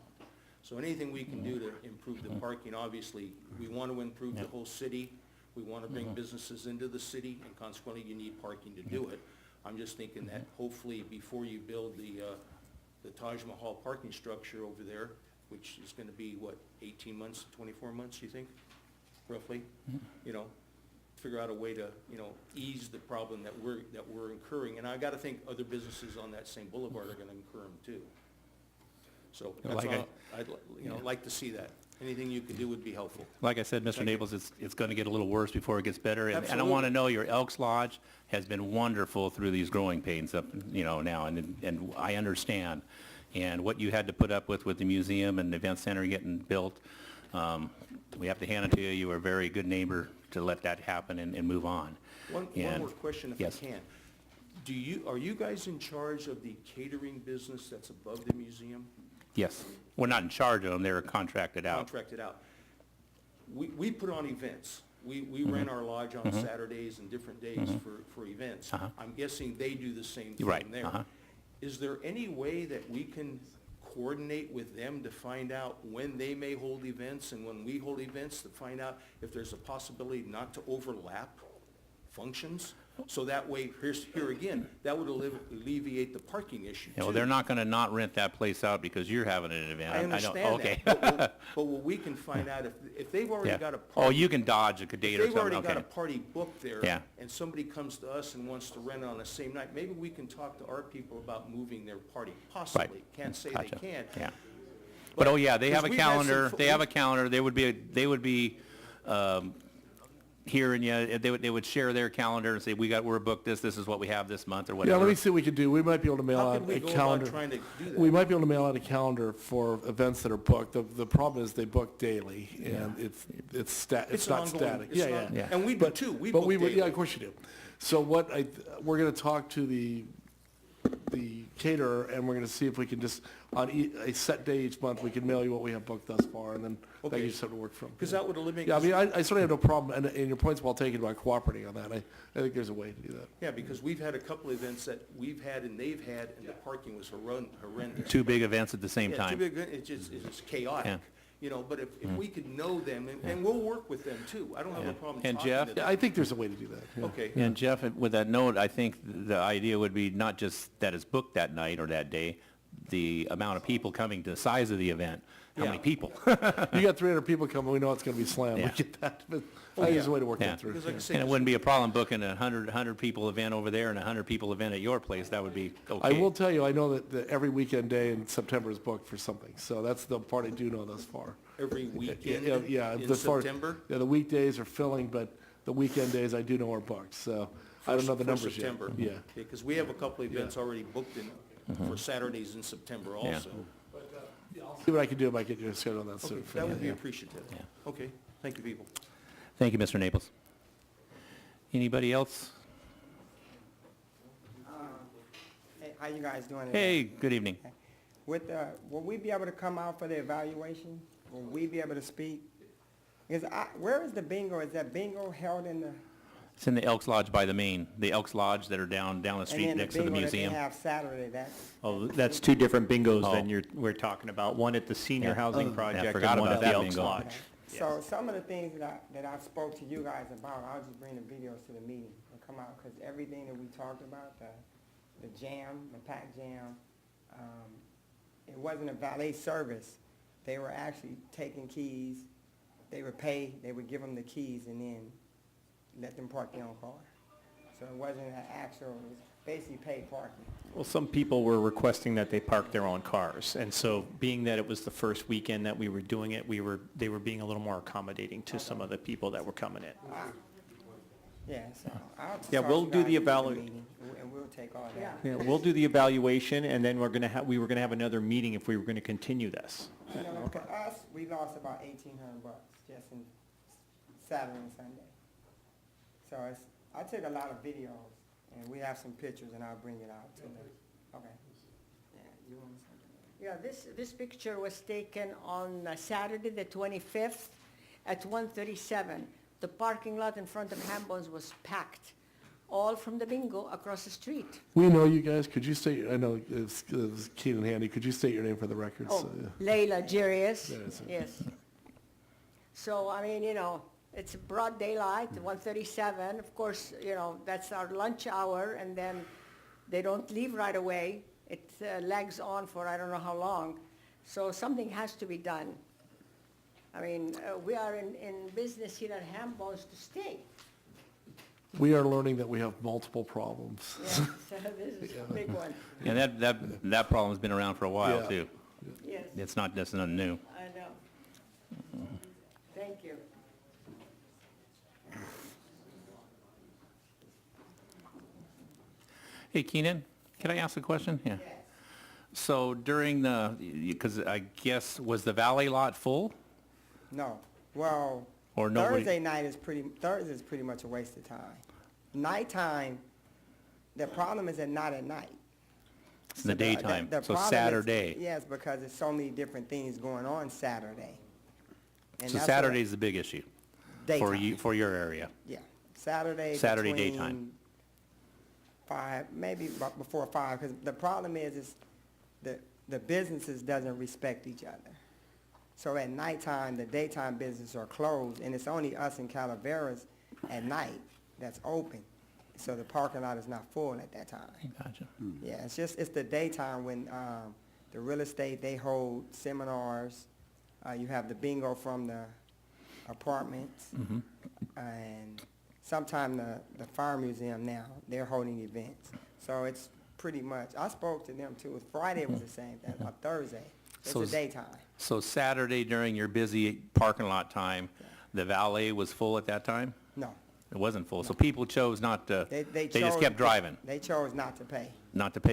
So anything we can do to improve the parking, obviously, we want to improve the whole city. We want to bring businesses into the city, and consequently, you need parking to do it. I'm just thinking that hopefully before you build the Taj Mahal parking structure over there, which is going to be, what, 18 months, 24 months, you think, roughly? You know, figure out a way to, ease the problem that we're incurring. And I got to think other businesses on that same boulevard are going to incur them too. So that's Like all, I'd like to see that. Anything you could do would be helpful. Like I said, Mr. Thank you. Naples, it's going to get a little worse before it gets better. And I Absolutely. want to know, your Elks Lodge has been wonderful through these growing pains up, now, and I understand. And what you had to put up with the museum and the event center getting built, we have to hand it to you. You were a very good neighbor to let that happen and move on. One more question, if Yes. I can. Are you guys in charge of the catering business that's above the museum? Yes. We're not in charge of them. They're contracted out. Contracted out. We put on events. We rent our lodge on Saturdays and different days for events. I'm guessing they do the same thing Right. there. Is there any way that we can coordinate with them to find out when they may hold events and when we hold events, to find out if there's a possibility not to overlap functions? So that way, here again, that would alleviate the parking issue Well, too. they're not going to not rent that place out because you're having an event. I understand okay. that, but what we can find out, if they've already Yeah. got a Oh, party. you can dodge a date If or they've something. already Okay. got a party booked there. Yeah. And somebody comes to us and wants to rent it on the same night, maybe we can talk to our people about moving their party, possibly. Can't say Gotcha. they can. Yeah. But oh yeah, they have a Because we've had some calendar. fo- They have a calendar. They would be hearing you. They would share their calendar and say, we're booked this. This is what we have this month or Yeah, whatever. let me see what we can do. We might be able to mail How out can we a go about calendar. trying to do that? We might be able to mail out a calendar for events that are booked. The problem is they book daily, and it's It's not ongoing. static. It's Yeah. not- And we do too. We book Yeah, daily. of course you do. So we're going to talk to the caterer, and we're gonna see if we can just, on a set day each month, we can mail you what we have booked thus far, and then that Okay. gives you something to work from. Because that would eliminate. Yeah, I mean, I certainly have no problem, and your point's well taken about cooperating on that. I think there's a way to do that. Yeah, because we've had a couple of events that we've had and they've had, and the parking was horrendous. Two big events at the same Yeah, time. too big, it's just chaotic, Yeah. you know, but if we could know them, and we'll work with them too. I don't have a problem And talking Jeff? to Yeah, them. I think there's a way to do that. Yeah. Okay. And Jeff, with that note, I think the idea would be not just that it's booked that night or that day, the amount of people coming to the size of the event, how many Yeah. people. You got 300 people coming, we know it's gonna be slammed. We Yeah. get that, but I think there's a way to work Yeah. that through. Because like I Yeah. say, And it wouldn't be a problem booking a 100 people event over there and a 100 people event at your place. That would be okay. I will tell you, I know that every weekend day in September is booked for something, so that's the part I do know thus far. every weekend Yeah, in as far- September? Yeah, the weekdays are filling, but the weekend days I do know are booked, so I don't know the For numbers yet. September. Yeah. Because we have a couple of events already booked for Saturdays in September also. See what I can do if I get you a schedule on that soon. That would be Yeah. appreciative. Okay, thank you, people. Thank you, Mr. Naples. Anybody else? Hey, how you guys doing Hey, today? good evening. Will we be able to come out for the evaluation? Will we be able to speak? Where is the bingo? Is that bingo held in the? It's in the Elks Lodge by the main, the Elks Lodge that are down the street next to the And then the bingo that museum. they have Saturday, that's, Oh, that's two different bingos Oh. than we're talking about. One at the senior Yeah. housing Yeah, I project forgot and one about at the that Elks bingo. Lodge. so some of the things that I spoke to you guys about, I'll just bring the videos to the meeting and come out, because everything that we talked about, the jam, the pack jam, it wasn't a valet service. They were actually taking keys, they would pay, they would give them the keys and then let them park their own car. So it wasn't an actual, it was basically paid parking. Well, some people were requesting that they park their own cars, and so being that it was the first weekend that we were doing it, they were being a little more accommodating to some of the people that were coming in. Yeah, so I'll Yeah, talk we'll to do you the guys after evalu- meeting, and we'll take all that. Yeah, we'll do the evaluation, and then we were gonna have another meeting if we were gonna continue this. You know, for us, we lost about $1,800 just in Saturday and Sunday. So I took a lot of videos, and we have some pictures, and I'll bring it out to them. Okay. Yeah, you want to say? Yeah, this picture was taken on Saturday, the 25th, at 1:37. The parking lot in front of Hambone's was packed, all from the bingo across the street. We know you guys, could you state, I know it's keen and handy, could you state your name for the record? Oh, So, yeah. Leila Jirius, Yes. yes. So, I mean, it's broad daylight, 1:37. Of course, that's our lunch hour, and then they don't leave right away. It lags on for I don't know how long. So something has to be done. I mean, we are in business here at Hambone's to stay. We are learning that we have multiple problems. Yeah, so this is a big one. And that problem's been around for a while, Yeah. too. Yes, It's not, that's nothing new. I know. Thank you. Hey, Keenan, can I ask a question? Yeah. So during because I guess, was the valet lot full? No. Well, Or nobody- Thursday is pretty much a waste of time. Nighttime, the problem is not at night. It's in the daytime, The so problem is- Saturday. Yes, because there's so many different things going on Saturday. And So that's what- Saturday's the big issue for Daytime. for your area. Yeah, Saturday. Saturday between daytime. 5, maybe before 5, because the problem is the businesses doesn't respect each other. So at nighttime, the daytime businesses are closed, and it's only us in Calaveras at night that's open. So the parking lot is not full at that time. Gotcha. Yeah, it's the daytime when the real estate, they hold seminars. You have the bingo from the apartments. And sometime the fire museum now, they're holding events. So it's pretty much, I spoke to them too. Friday was the same thing, or Thursday. It's So the s- daytime. So Saturday during your busy parking lot time, the valet was full at that time? No. It wasn't full, so people chose not to, They they chose- just kept driving, They chose not to pay.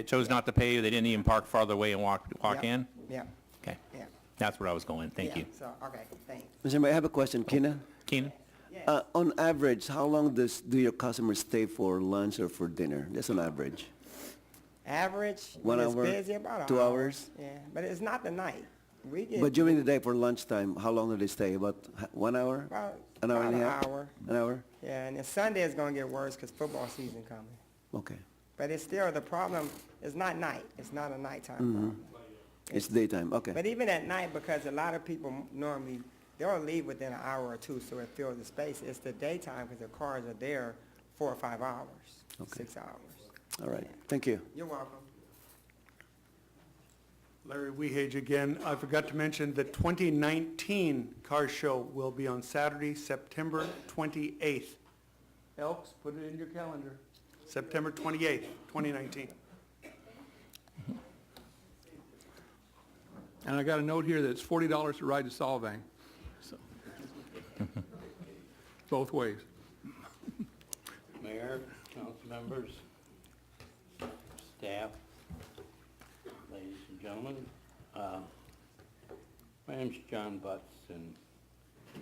chose not to pay, they didn't even park farther away and walk Yep. in? Yeah, Okay, yeah. that's where I was going, thank Yeah. you. So, okay, thanks. Mr. Mayor, I have a question. Keenan? Keenan? On average, how long do your customers stay for lunch or for dinner? Just on average. Average, 1 when it's hour, busy, about an 2 hour. hours? Yeah, but it's not the night. We get But during the day for lunchtime, how long do they stay? About 1 hour? about, An hour and a about half? an hour. An hour? Yeah, and then Sunday is gonna get worse because football season coming. Okay. But it's still, the problem is not night. It's not a nighttime Mm-hmm. problem. It's daytime, okay. But even at night, because a lot of people normally, they'll leave within an hour or two, so it fills the space. It's the daytime because the cars are there 4 or 5 hours, Okay. 6 hours. All right, thank you. You're welcome. Larry Wehage again. I forgot to mention the 2019 car show will be on Saturday, September 28th. Elks, put it in your calendar. September 28th, 2019. And I got a note here that it's $40 to ride to Solvang. So, both ways. Mayor, council members, staff, ladies and gentlemen. My name's John Butts, and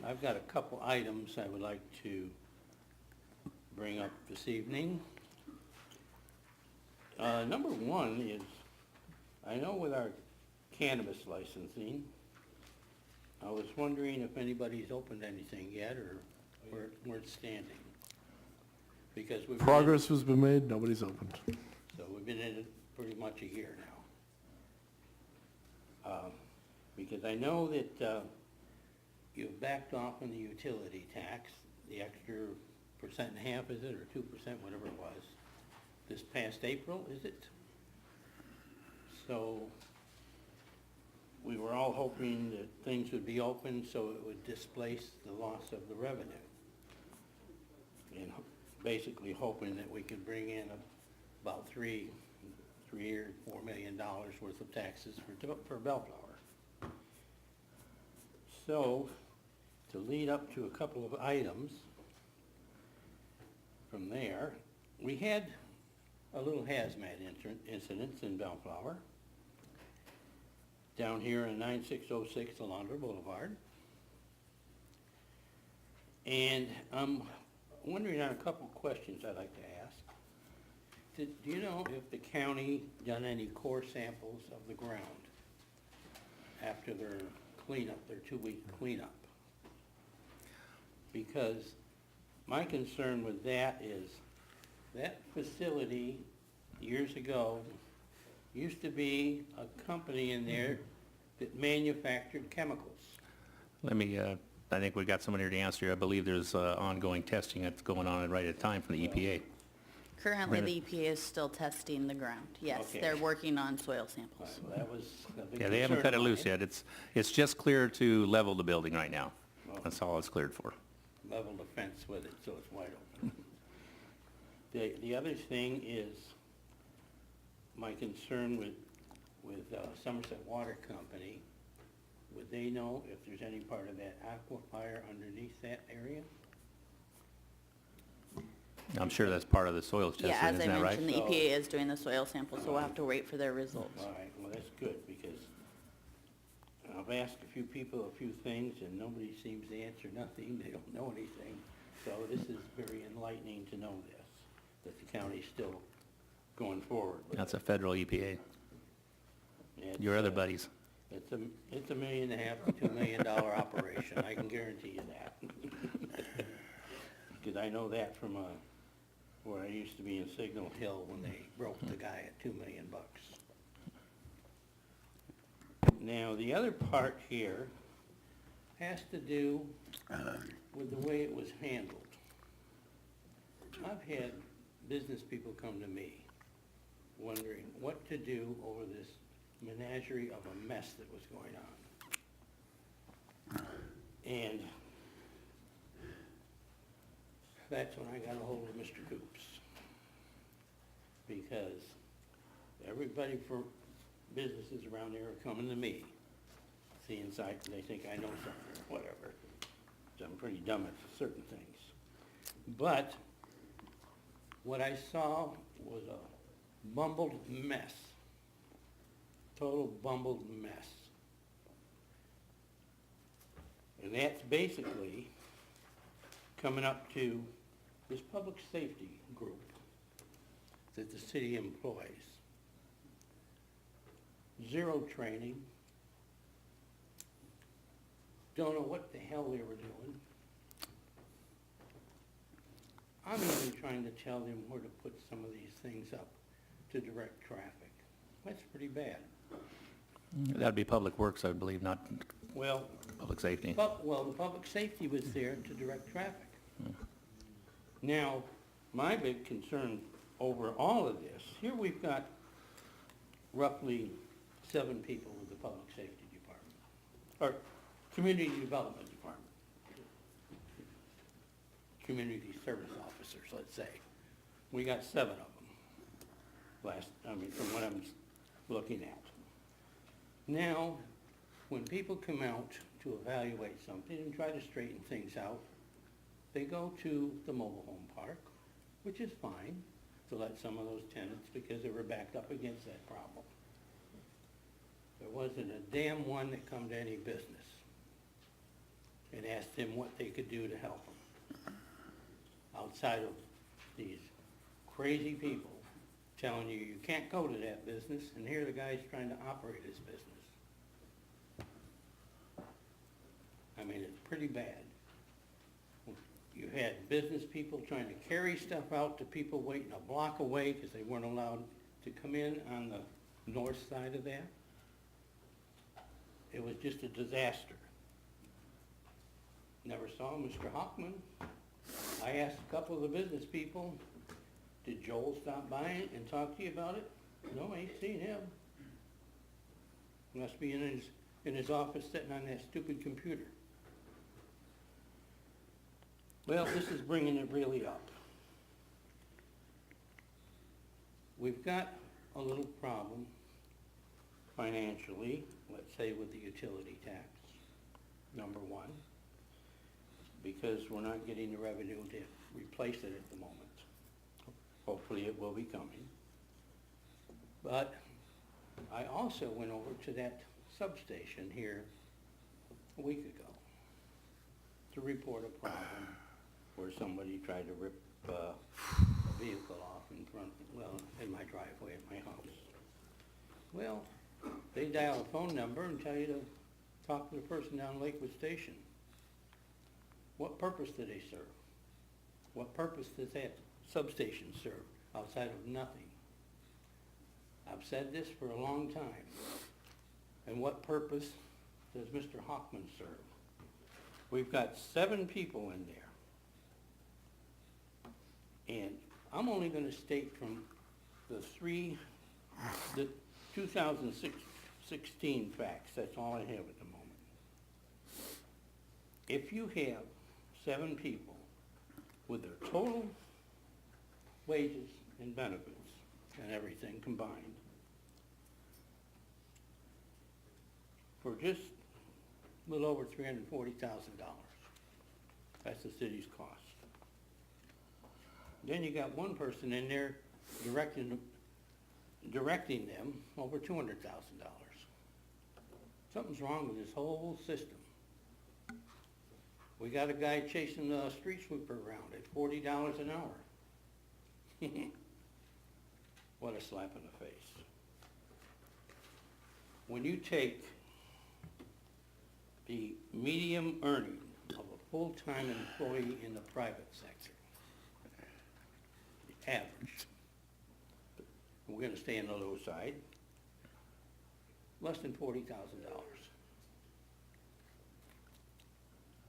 I've got a couple items I would like to bring up this evening. Number one is, I know with our cannabis licensing, I was wondering if anybody's opened anything yet, or where it's standing. Because we've Progress has been made, nobody's opened. So we've been in it pretty much a year now. Because I know that you've backed off on the utility tax, the extra 1.5%, is it, or 2%, whatever it was, this past April, is it? So we were all hoping that things would be open so it would displace the loss of the revenue. And basically hoping that we could bring in about $3 or $4 million worth of taxes for Bellflower. So, to lead up to a couple of items from there, we had a little hazmat incident in Bellflower, down here in 9606 Alondra Boulevard. And I'm wondering on a couple of questions I'd like to ask. Do you know if the county done any core samples of the ground after their cleanup, their 2-week cleanup? Because my concern with that is that facility years ago used to be a company in there that manufactured chemicals. Let me, I think we've got someone here to answer you. I believe there's ongoing testing that's going on right at the time from the EPA. Currently, the EPA is still testing the ground. Yes, Okay. they're working on soil samples. Well, that was a big Yeah, they haven't concern cut it of loose mine. yet. It's just clear to level the building right now. That's all it's cleared for. Level the fence with it, so it's wide open. The other thing is my concern with Somerset Water Company. Would they know if there's any part of that aquifer underneath that area? I'm sure that's part of the soils testing, Yeah, as I isn't that right? mentioned, the EPA is doing the soil sample, so we'll have to wait for their results. All right, well, that's good, because I've asked a few people a few things, and nobody seems to answer nothing. They don't know anything. So this is very enlightening to know this, that the county's still going forward with That's it. a federal EPA. It's, Your other buddies. It's $1.5 million to $2 million operation, I can guarantee you that. Because I know that from where I used to be in Signal Hill when they broke the guy at $2 million. Now, the other part here has to do with the way it was handled. I've had business people come to me wondering what to do over this menagerie of a mess that was going on. And that's when I got a hold of Mr. Coops. Because everybody for businesses around there are coming to me, seeing sight, they think I know something or whatever. So I'm pretty dumb at certain things. But what I saw was a bumbled mess. Total bumbled mess. And that's basically coming up to this public safety group that the city employs. zero training. Don't know what the hell they were doing. I'm even trying to tell them where to put some of these things up to direct traffic. That's pretty bad. That'd be Public Works, I believe, not Well, Public Safety. well, the public safety was there to direct traffic. Now, my big concern over all of this, here we've got roughly 7 people with the Public Safety Department, or Community Development Department. Community Service Officers, let's say. We got 7 of them, from what I'm looking at. Now, when people come out to evaluate something and try to straighten things out, they go to the mobile home park, which is fine, to let some of those tenants, because they were backed up against that problem. There wasn't a damn one that come to any business and asked them what they could do to help them, outside of these crazy people telling you you can't go to that business, and here the guy's trying to operate his business. I mean, it's pretty bad. You had business people trying to carry stuff out to people waiting a block away because they weren't allowed to come in on the north side of that. It was just a disaster. Never saw Mr. Hockman. I asked a couple of the business people, did Joel stop by and talk to you about it? No, I ain't seen him. Must be in his office sitting on that stupid computer. Well, this is bringing it really up. We've got a little problem financially, let's say with the utility tax, number one, because we're not getting the revenue to replace it at the moment. Hopefully it will be coming. But I also went over to that substation here a week ago to report a problem where somebody tried to rip a vehicle off in front, in my driveway at my house. Well, they dial a phone number and tell you to talk to the person down Lakewood Station. What purpose do they serve? What purpose does that substation serve outside of nothing? I've said this for a long time. And what purpose does Mr. Hockman serve? We've got 7 people in there. And I'm only going to state from the 2016 facts. That's all I have at the moment. If you have 7 people with their total wages and benefits and everything combined for just a little over $340,000, that's the city's cost. Then you got one person in there directing them over $200,000. Something's wrong with this whole system. We got a guy chasing the street sweeper around at $40 an hour. What a slap in the face. When you take the medium earning of a full-time employee in the private sector, the average, we're going to stay on the low side, less than $40,000.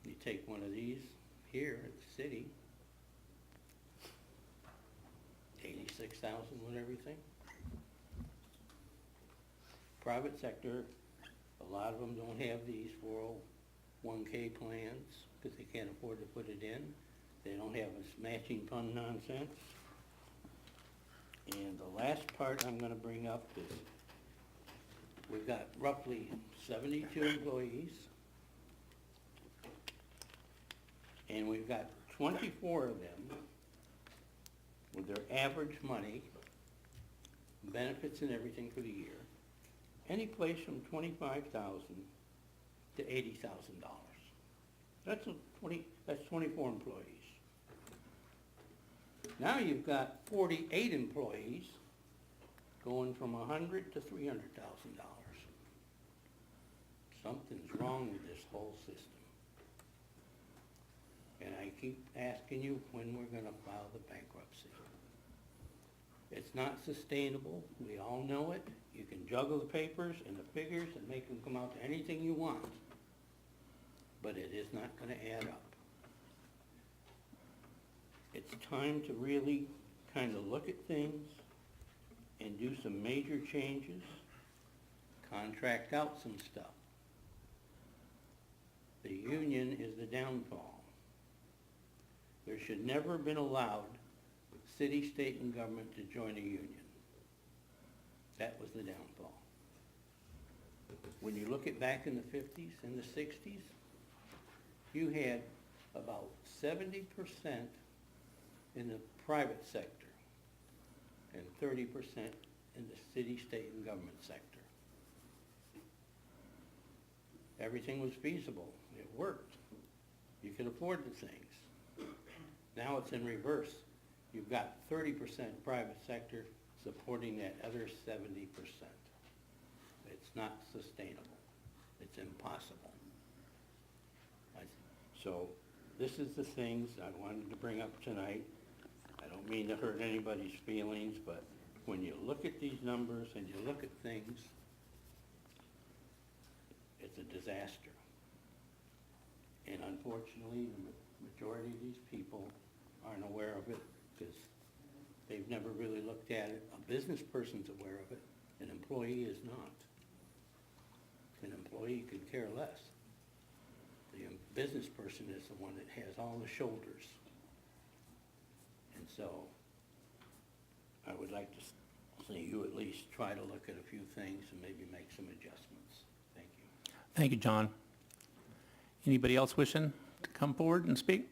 You take one of these here at the city, 86,000 with everything. Private sector, a lot of them don't have these 401k plans because they can't afford to put it in. They don't have this matching fund nonsense. And the last part I'm going to bring up is we've got roughly 72 employees, and we've got 24 of them with their average money, benefits and everything for the year, any place from $25,000 to $80,000. That's 24 employees. Now you've got 48 employees going from $100,000 to $300,000. Something's wrong with this whole system. And I keep asking you when we're gonna file the bankruptcy. It's not sustainable, we all know it. You can juggle the papers and the figures and make them come out to anything you want, but it is not gonna add up. It's time to really kind of look at things and do some major changes, contract out some stuff. The union is the downfall. There should never have been allowed city, state, and government to join a union. That was the downfall. When you look at back in the 50s and the 60s, you had about 70% in the private sector and 30% in the city, state, and government sector. Everything was feasible. It worked. You could afford the things. Now it's in reverse. You've got 30% private sector supporting that other 70%. It's not sustainable. It's impossible. So this is the things I wanted to bring up tonight. I don't mean to hurt anybody's feelings, but when you look at these numbers and you look at things, it's a disaster. And unfortunately, the majority of these people aren't aware of it because they've never really looked at it. A business person's aware of it, an employee is not. An employee could care less. The business person is the one that has all the shoulders. And so I would like to see you at least try to look at a few things and maybe make some adjustments. Thank you. Thank you, John. Anybody else wishing to come forward and speak?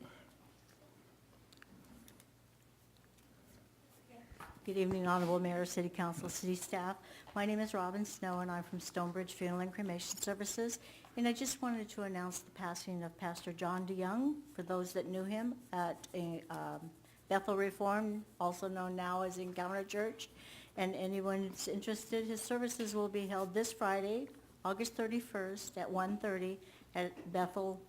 Good evening, Honorable Mayor, City Council, City Staff. My name is Robin Snow, and I'm from Stonebridge Funeral and Cremation Services. And I just wanted to announce the passing of Pastor John DeYoung, for those that knew him at Bethel Reformed, also known now as Encounter Church. And anyone that's interested, his services will be held this Friday, August 31st at 1:30 at Bethel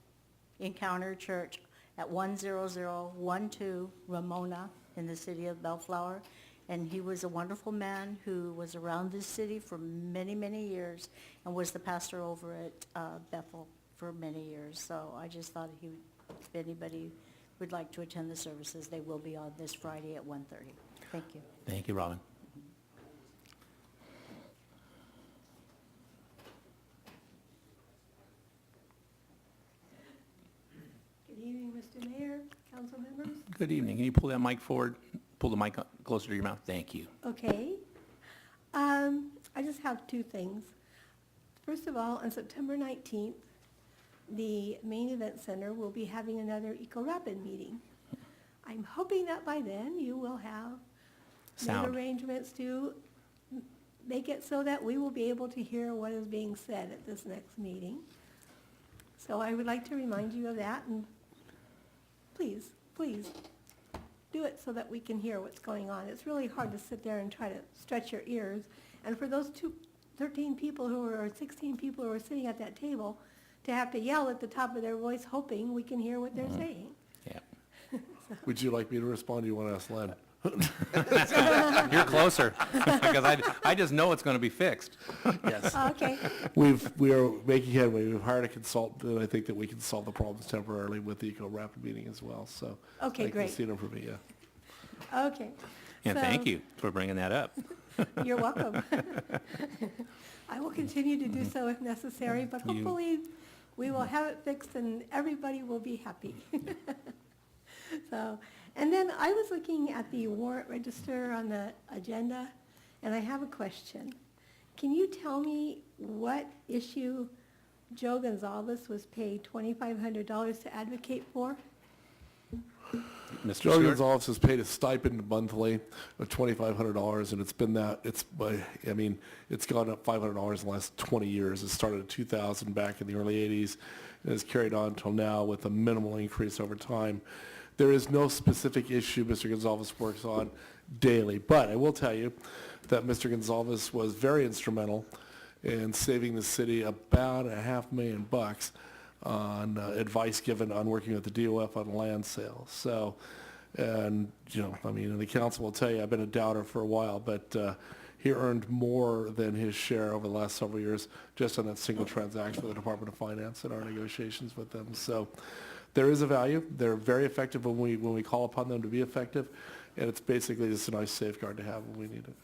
Encounter Church at 10012 Ramona in the city of Bellflower. And he was a wonderful man who was around this city for many, many years and was the pastor over at Bethel for many years. So I just thought if anybody would like to attend the services, they will be on this Friday at 1:30. Thank you. Thank you, Robin. Good evening, Mr. Mayor, council members. Good evening. Can you pull that mic forward? Pull the mic closer to your mouth. Thank you. Okay. I just have two things. First of all, on September 19th, the main event center will be having another Eco-Rapid meeting. I'm hoping that by then you will have made arrangements to make it so that we will be able to hear what is being said at this next meeting. So I would like to remind you of that, and please, please, do it so that we can hear what's going on. It's really hard to sit there and try to stretch your ears. And for those 13 people or 16 people who are sitting at that table, to have to yell at the top of their voice hoping we can hear what they're saying. Yeah. Would you like me to respond, or you want to ask Len? You're closer, because I just know it's going to be fixed. Yes. Okay. We are making headway. We've hired a consultant, and I think that we can solve the problems temporarily with the Eco-Rapid meeting as well. So Okay, thank great. Christina for me, yeah. Okay. And So- thank you for bringing that up. You're welcome. I will continue to do so if necessary, but hopefully we will have it fixed and everybody will be happy. So, and then I was looking at the warrant register on the agenda, and I have a question. Can you tell me what issue Joe Gonzalez was paid $2,500 to advocate for? Mr. Joe Stewart? Gonzalez has paid a stipend monthly of $2,500, and it's been that, it's gone up $500 in the last 20 years. It started at $2,000 back in the early 80s, and has carried on until now with a minimal increase over time. There is no specific issue Mr. Gonzalez works on daily, but I will tell you that Mr. Gonzalez was very instrumental and saving the city about $500,000 on advice given on working with the DOF on land sales. So, and, I mean, and the council will tell you, I've been a doubter for a while, but he earned more than his share over the last several years just on that single transaction with the Department of Finance and our negotiations with them. So there is a value. They're very effective when we call upon them to be effective, and it's basically just a nice safeguard to have when we need it.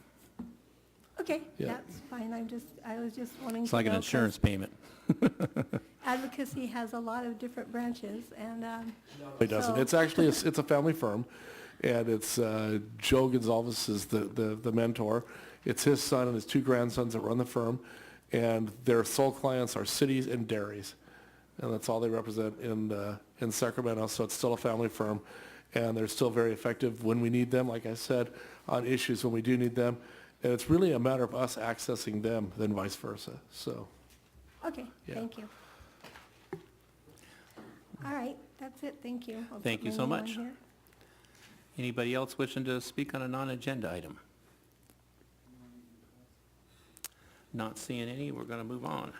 Okay, Yeah. that's fine. I was just wanting to know. It's like an 'cause insurance payment. Advocacy has a lot of different branches, and, It doesn't. so- It's actually, it's a family firm, and it's Joe Gonzalez is the mentor. It's his son and his 2 grandsons that run the firm, and their sole clients are cities and dairies, and that's all they represent in Sacramento, so it's still a family firm, and they're still very effective when we need them, like I said, on issues when we do need them, and it's really a matter of us accessing them than vice versa, so. Okay, Yeah. thank you. All right, that's it, thank you. I'll Thank put you my so name on much. here. Anybody else wishing to speak on a non-agenda item? Not seeing any, we're going to move on.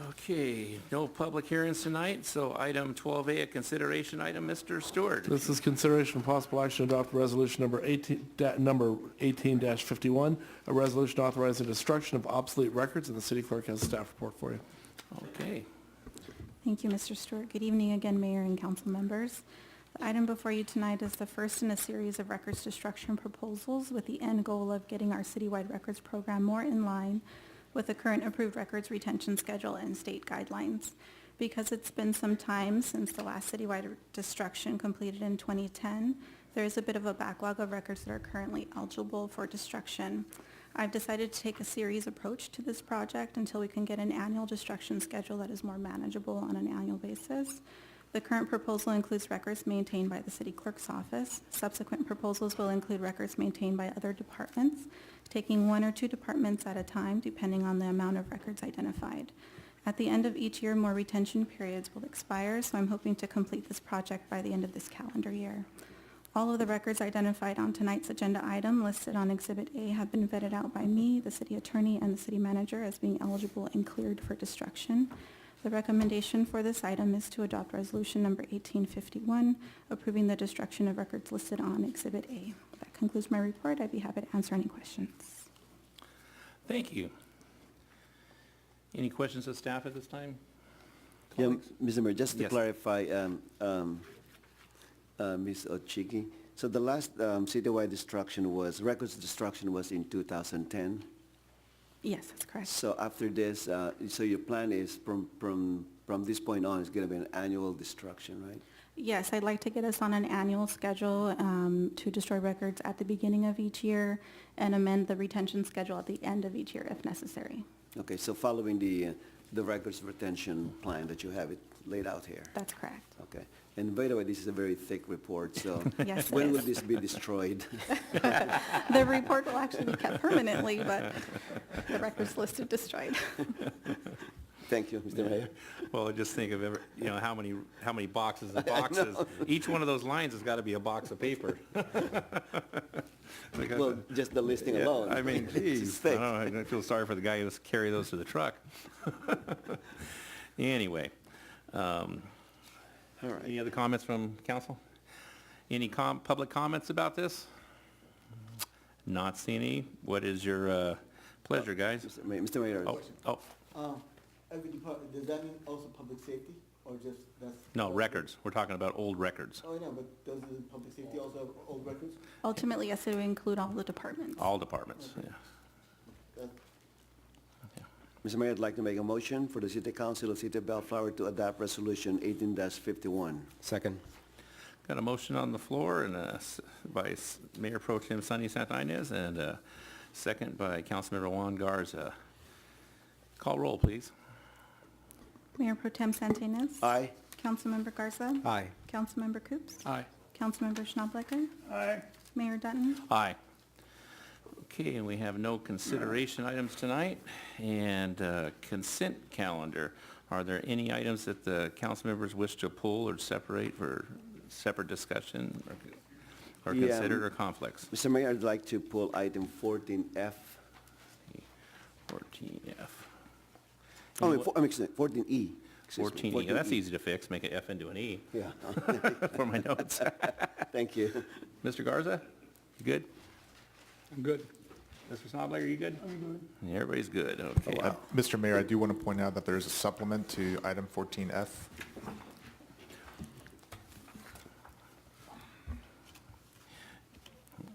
Okay, no public hearings tonight, so item 12A, a consideration item, Mr. Stewart. This is consideration of possible action to adopt resolution number 18-51, a resolution authorizing destruction of obsolete records, and the city clerk has a staff report for you. Okay. Thank you, Mr. Stewart. Good evening again, Mayor and council members. The item before you tonight is the first in a series of records destruction proposals with the end goal of getting our citywide records program more in line with the current approved records retention schedule and state guidelines. Because it's been some time since the last citywide destruction completed in 2010, there is a bit of a backlog of records that are currently eligible for destruction. I've decided to take a series approach to this project until we can get an annual destruction schedule that is more manageable on an annual basis. The current proposal includes records maintained by the city clerk's office. Subsequent proposals will include records maintained by other departments, taking 1 or 2 departments at a time depending on the amount of records identified. At the end of each year, more retention periods will expire, so I'm hoping to complete this project by the end of this calendar year. All of the records identified on tonight's agenda item listed on Exhibit A have been vetted out by me, the city attorney, and the city manager as being eligible and cleared for destruction. The recommendation for this item is to adopt resolution number 1851, approving the destruction of records listed on Exhibit A. That concludes my report. I'd be happy to answer any questions. Thank you. Any questions of staff at this time? Yeah, Colleagues? Mr. Mayor, just to Yes. clarify, Ms. Ochiki, so the last citywide records destruction was in 2010? Yes, that's correct. So after this, so your plan is from this point on, it's going to be an annual destruction, right? Yes, I'd like to get us on an annual schedule to destroy records at the beginning of each year and amend the retention schedule at the end of each year if necessary. Okay, so following the records retention plan that you have it laid out here? That's correct. Okay. And by the way, this is a very thick report, so Yes, it when will is. this be destroyed? The report will actually be kept permanently, but the records listed destroyed. Thank you, Mr. Mayor. Well, just think of how many boxes and boxes. Each one of those lines has got to be a box of paper. Well, just the listing Yeah, alone. I mean, It's geez, thick. I feel sorry for the guy who has to carry those to the truck. Anyway, All right. any other comments from council? Any public comments about this? Not seeing any. What is your pleasure, guys? Mr. Mayor. Oh, Every department, does that mean also public safety, or just that's? no, records. We're talking about old records. Oh, yeah, but does the public safety also have old records? Ultimately, yes, it would include all the departments. All departments, yeah. Mr. Mayor, I'd like to make a motion for the City Council of City of Bellflower to adopt Resolution 18-51. Second. Got a motion on the floor and by Mayor Pro Tem Sonny Santinez and a second by Councilmember Juan Garza. Call roll, please. Mayor Pro Tem Santinez. Aye. Councilmember Garza. Aye. Councilmember Coops. Aye. Councilmember Schnablecker. Aye. Mayor Dutton. Aye. Okay, and we have no consideration items tonight and consent calendar. Are there any items that the council members wish to pull or separate for separate discussion or Yeah, considered or conflicts? Mr. Mayor, I'd like to pull item 14F 14F. Oh, I'm excuse me, 14E. Excuse me, 14E, that's easy to fix, make an F into an E. Yeah. For my notes. Thank you. Mr. Garza, you good? I'm good. Mr. Snodlager, you good? I'm good. Everybody's good, okay. Mr. Mayor, I do want to point out that there is a supplement to item 14F.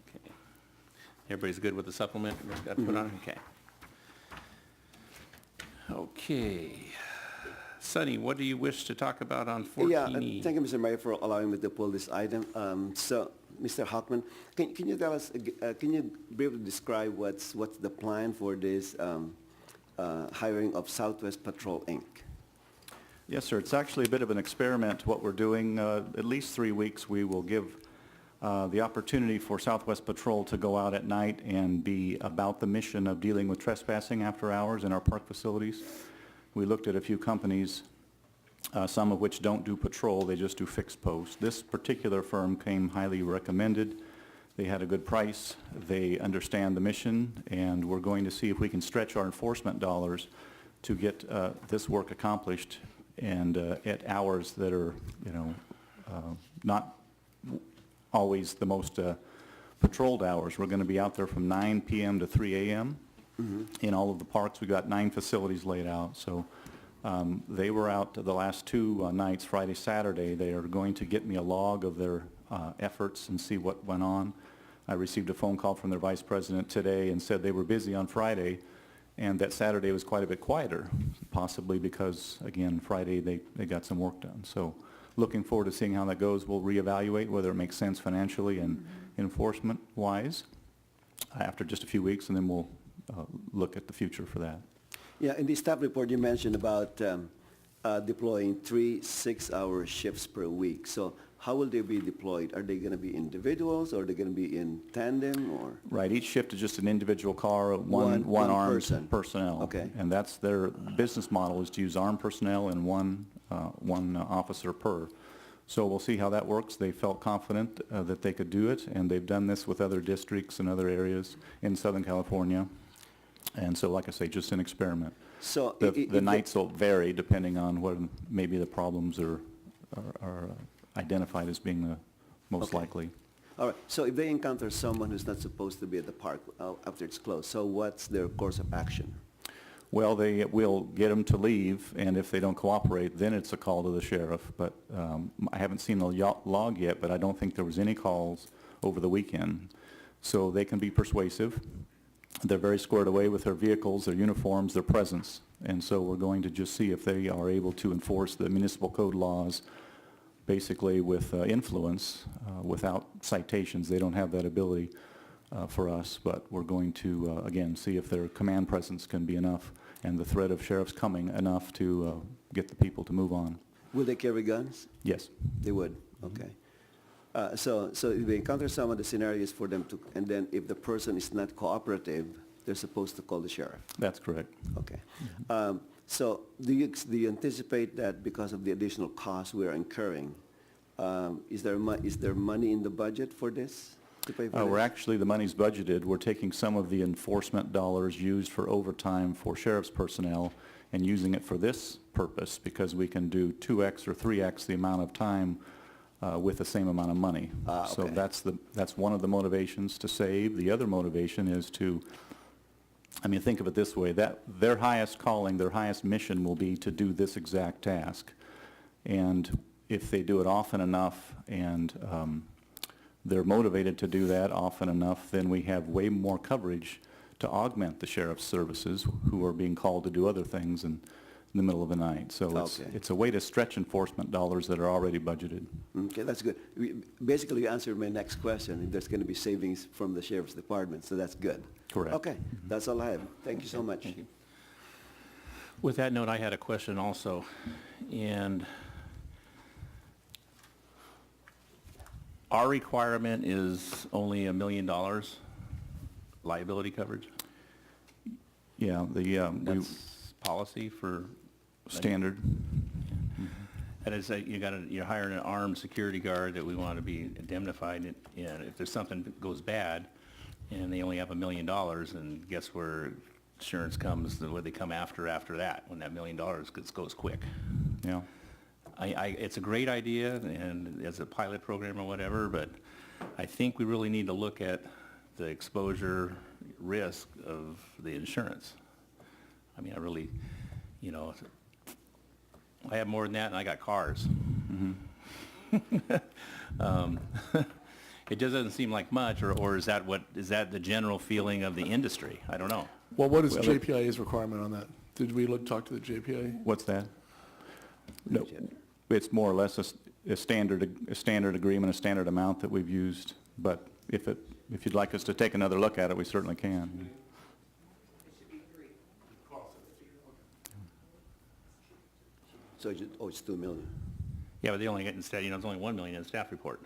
Okay. Everybody's good with the supplement that's got put on? Okay. Okay. Sonny, what do you wish to talk about on 14E? Yeah, thank you, Mr. Mayor, for allowing me to pull this item. So, Mr. Hockman, can you tell us, can you briefly describe what's the plan for this hiring of Southwest Patrol, Inc.? Yes, sir. It's actually a bit of an experiment, what we're doing. At least 3 weeks, we will give the opportunity for Southwest Patrol to go out at night and be about the mission of dealing with trespassing after hours in our park facilities. We looked at a few companies, some of which don't do patrol, they just do fixed posts. This particular firm came highly recommended. They had a good price, they understand the mission, and we're going to see if we can stretch our enforcement dollars to get this work accomplished and at hours that are, not always the most patrolled hours. We're going to be out there from 9 p.m. to 3 a.m. In all of the parks. We've got 9 facilities laid out. So they were out the last 2 nights, Friday, Saturday. They are going to get me a log of their efforts and see what went on. I received a phone call from their vice president today and said they were busy on Friday and that Saturday was quite a bit quieter, possibly because, again, Friday they got some work done. So looking forward to seeing how that goes. We'll reevaluate whether it makes sense financially and enforcement-wise after just a few weeks, and then we'll look at the future for that. Yeah, in the staff report, you mentioned about deploying 3 6-hour shifts per week. So how will they be deployed? Are they going to be individuals, or are they going to be in tandem, or? Right, each shift is just an individual car, one armed personnel. Okay. And that's their business model, is to use armed personnel and one officer per. So we'll see how that works. They felt confident that they could do it, and they've done this with other districts and other areas in Southern California. And so, like I say, just an experiment. So the nights will vary depending on what maybe the problems are identified as being the most likely. All right, so if they encounter someone who's not supposed to be at the park after it's closed, so what's their course of action? Well, they will get them to leave, and if they don't cooperate, then it's a call to the sheriff. But I haven't seen the log yet, but I don't think there was any calls over the weekend. So they can be persuasive. They're very squared away with their vehicles, their uniforms, their presence. And so we're going to just see if they are able to enforce the municipal code laws basically with influence, without citations. They don't have that ability for us, but we're going to, again, see if their command presence can be enough and the threat of sheriffs coming enough to get the people to move on. Will they carry guns? Yes. They would, okay. So if they encounter someone, the scenario is for them to, and then if the person is not cooperative, they're supposed to call the sheriff? That's correct. Okay. So do you anticipate that because of the additional costs we are incurring, is there money in the budget for this? To pay for We're actually, the money's budgeted. We're taking some of the enforcement dollars used for overtime for sheriff's personnel and using it for this purpose because we can do 2x or 3x the amount of time with the same amount of money. So that's one of the motivations to save. The other motivation is to, think of it this way, that their highest calling, their highest mission will be to do this exact task. And if they do it often enough and they're motivated to do that often enough, then we have way more coverage to augment the sheriff's services who are being called to do other things in the middle of the night. So it's a way to stretch enforcement dollars that are already budgeted. Okay, that's good. Basically, you answered my next question. There's going to be savings from the sheriff's department, so that's good. Correct. Okay, that's all I have. Thank you so much. Thank you. With that note, I had a question also, and our requirement is only $1 million liability coverage? Yeah, that's policy for standard. That is, you're hiring an armed security guard that we want to be indemnified, and if there's something that goes bad, and they only have $1 million, and guess where insurance comes, where they come after that, when that $1 million goes quick. Yeah. It's a great idea and as a pilot program or whatever, but I think we really need to look at the exposure risk of the insurance. I mean, I really, you know, I have more than that and I got cars. It just doesn't seem like much, or is that the general feeling of the industry? I don't know. Well, what is JPIA's requirement on that? Did we talk to the JPIA? What's that? No, it's more or less a standard agreement, a standard amount that we've used, but if you'd like us to take another look at it, we certainly can. So it's 2 million. Yeah, but they only get instead, you know, it's only 1 million in the staff report.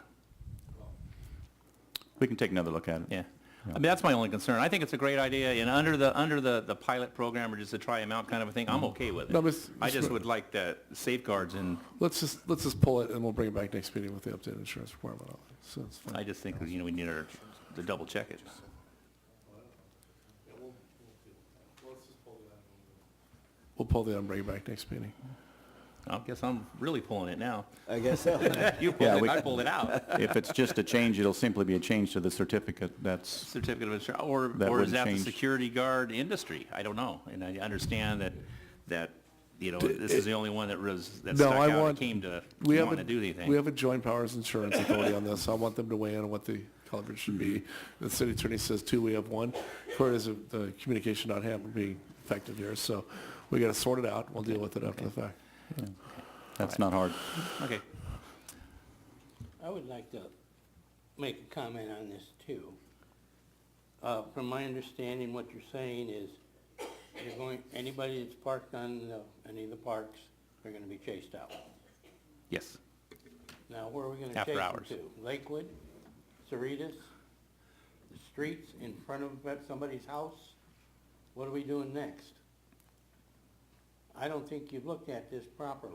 We can take another look at it. Yeah. I mean, that's my only concern. I think it's a great idea, and under the pilot program, or just a try them out kind of a thing, I'm okay with it. No, I just would like the safeguards and. Let's just pull it, and we'll bring it back next meeting with the updated insurance requirement on it. So it's fine. I just think, you know, we need to double check it. We'll pull that and bring it back next meeting. I guess I'm really pulling it now. I guess so. You pulled it, I pulled it out. If it's just a change, it'll simply be a change to the certificate. That's Certificate of insurance, or is wouldn't that the change. security guard industry? I don't know, and I understand that you know, this is the only one that stuck out and came to want to do anything. We have a joint powers insurance authority on this. I want them to weigh in on what the coverage should be. The city attorney says 2, we have 1. Court is the communication not being effective here, so we got to sort it out. We'll deal with it after the fact. Yeah. That's not hard. Okay. I would like to make a comment on this too. From my understanding, what you're saying is anybody that's parked on any of the parks, they're going to be chased out. Yes. Now, where are we going to After chase hours. them to? Lakewood, Cerritos, the streets in front of somebody's house? What are we doing next? I don't think you've looked at this properly.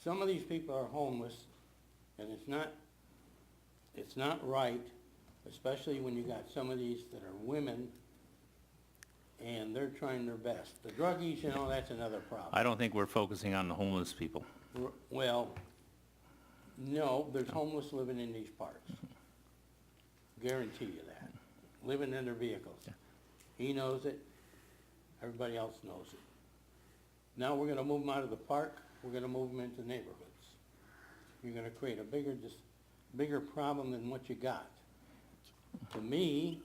Some of these people are homeless, and it's not right, especially when you got some of these that are women, and they're trying their best. The druggies, you know, that's another problem. I don't think we're focusing on the homeless people. Well, no, there's homeless living in these parks. Guarantee you that. Living in their vehicles. He knows it. Everybody else knows it. Now we're going to move them out of the park. We're going to move them into neighborhoods. You're going to create a bigger problem than what you got. To me,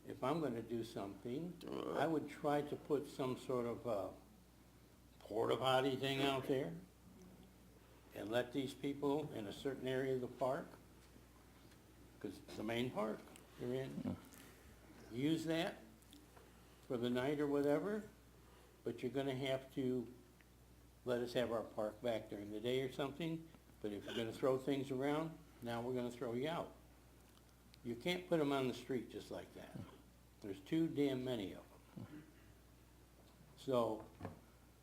if I'm going to do something, I would try to put some sort of porta potty thing out there and let these people in a certain area of the park, because it's the main park you're in, use that for the night or whatever, but you're going to have to let us have our park back during the day or something. But if you're going to throw things around, now we're going to throw you out. You can't put them on the street just like that. There's too damn many of them. So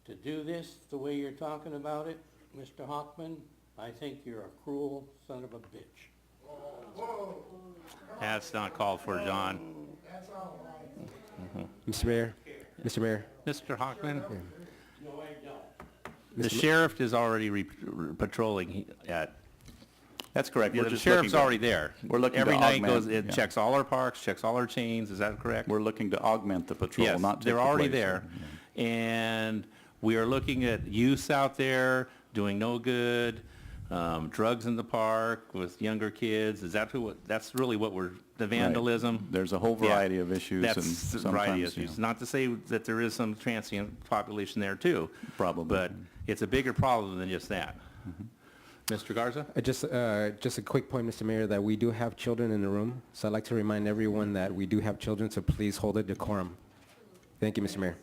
to do this the way you're talking about it, Mr. Hockman, I think you're a cruel son of a bitch. That's not called for, John. Mr. Mayor, Mr. Mayor. Mr. Hockman? No, I don't. The sheriff is already patrolling at. That's correct. Yeah, We're the just sheriff's looking to- already there. We're looking to Every night augment, goes, it yeah. checks all our parks, checks all our chains, is that correct? We're looking to augment the patrol, Yes, not take they're the already place. there. And we are looking at youths out there doing no good, drugs in the park with younger kids. Is that that's really what the vandalism? Right. There's a whole variety of issues, and That's a variety of sometimes, issues. Not to say that there is some transient population there too. Probably. But it's a bigger problem than just that. Mr. Garza? Just a quick point, Mr. Mayor, that we do have children in the room, so I'd like to remind everyone that we do have children, so please hold a decorum. Thank you, Mr. Mayor.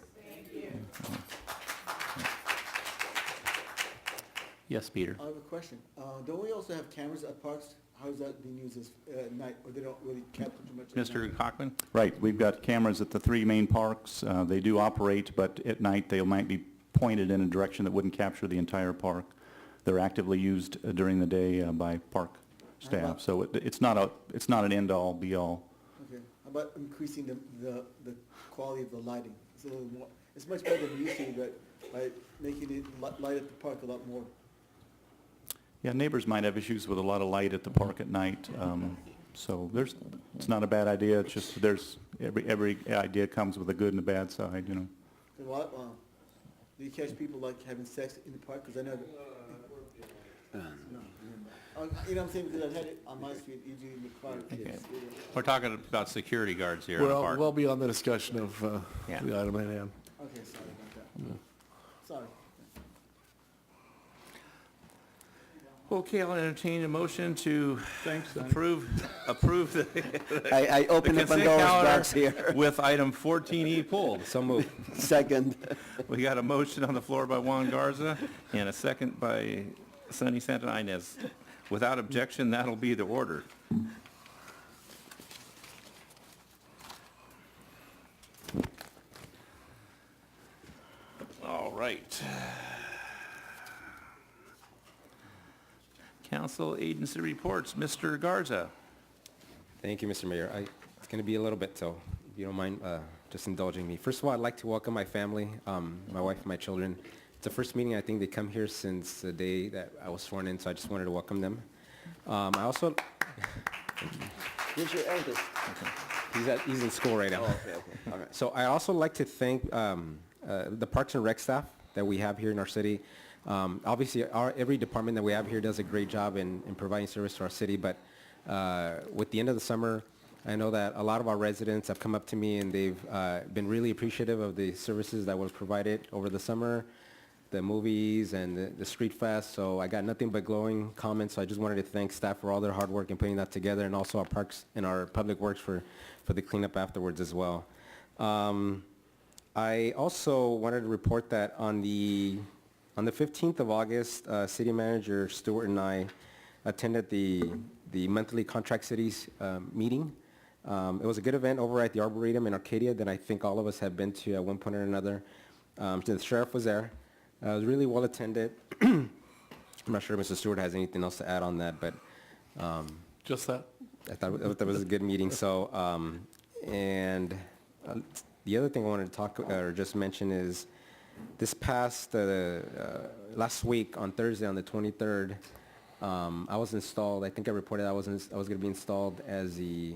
Yes, Peter. I have a question. Don't we also have cameras at parks? How is that being used at night, or they don't really capture too much? Mr. Hockman? Right, we've got cameras at the 3 main parks. They do operate, but at night they might be pointed in a direction that wouldn't capture the entire park. They're actively used during the day by park staff, so it's not an end-all, be-all. Okay. about increasing the quality of the lighting. So it's much better than it used to, but by making it light at the park a lot more. Yeah, neighbors might have issues with a lot of light at the park at night. So it's not a bad idea. It's just every idea comes with a good and a bad side, you know. And what, do you catch people like having sex in the park? Because I know that. You know what I'm saying? Because I've had it on my street, usually in the car. Okay. We're talking about security guards here in We're the park. well beyond the discussion of Yeah. the item at hand. Okay, sorry about that. Sorry. Okay, I'll entertain a motion to Thanks, Sonny. approve the I open the the consent Pandora's calendar box here. with item 14E pulled. So moved. Second. We got a motion on the floor by Juan Garza and a second by Sonny Santa Ynez. Without objection, that'll be the order. All right. Council agency reports, Mr. Garza. Thank you, Mr. Mayor. It's going to be a little bit, so if you don't mind just indulging me. First of all, I'd like to welcome my family, my wife and my children. It's the first meeting I think they come here since the day that I was sworn in, so I just wanted to welcome them. I also... Thank you. Where's your eldest? He's in school right now. Oh, okay. All right. So I also like to thank the Parks and Rec staff that we have here in our city. Obviously, every department that we have here does a great job in providing service to our city, but with the end of the summer, I know that a lot of our residents have come up to me and they've been really appreciative of the services that was provided over the summer, the movies and the street fest. So I got nothing but glowing comments. So I just wanted to thank staff for all their hard work in putting that together, and also our parks and our public works for the cleanup afterwards as well. I also wanted to report that on the 15th of August, City Manager Stewart and I attended the monthly Contract Cities meeting. It was a good event over at the Arboretum in Arcadia that I think all of us have been to at one point or another. The sheriff was there. It was really well attended. I'm not sure if Mr. Stewart has anything else to add on that, but Just that. I thought that was a good meeting. So, and the other thing I wanted to talk or just mention is this past last week on Thursday, on the 23rd, I was installed. I think I reported I was going to be installed as the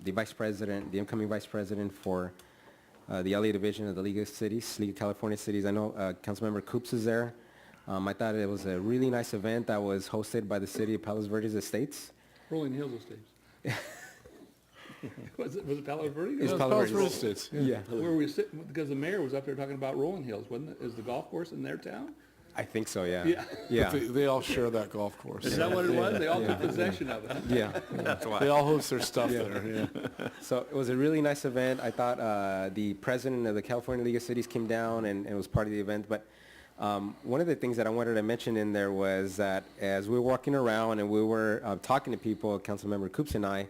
vice president, the incoming vice president for the LA division of the League of Cities, League of California Cities. I know Councilmember Coops is there. I thought it was a really nice event that was hosted by the city of Palos Verdes Estates. Rolling Hills Estates. Was it Palo Verde? It's Palos Verdes Estates. Yeah. Where we sitting, because the mayor was up there talking about Rolling Hills, wasn't it? Is the golf course in their town? I think so, yeah. Yeah. Yeah. They all share that golf course. Is that what it was? They all took possession of it. Yeah. That's why. They all host their stuff there, yeah. So it was a really nice event. I thought the president of the California League of Cities came down and was part of the event. But one of the things that I wanted to mention in there was that as we were walking around and we were talking to people, Councilmember Coops and I,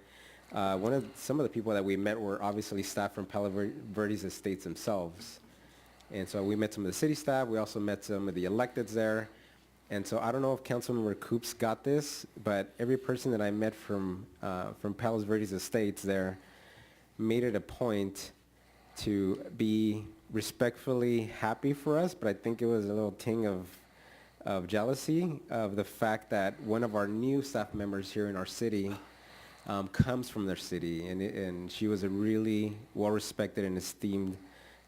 some of the people that we met were obviously staff from Palo Verdes Estates themselves. And so we met some of the city staff. We also met some of the electeds there. And so I don't know if Councilmember Coops got this, but every person that I met from Palos Verdes Estates there made it a point to be respectfully happy for us, but I think it was a little ting of jealousy of the fact that one of our new staff members here in our city comes from their city, and she was a really well-respected and esteemed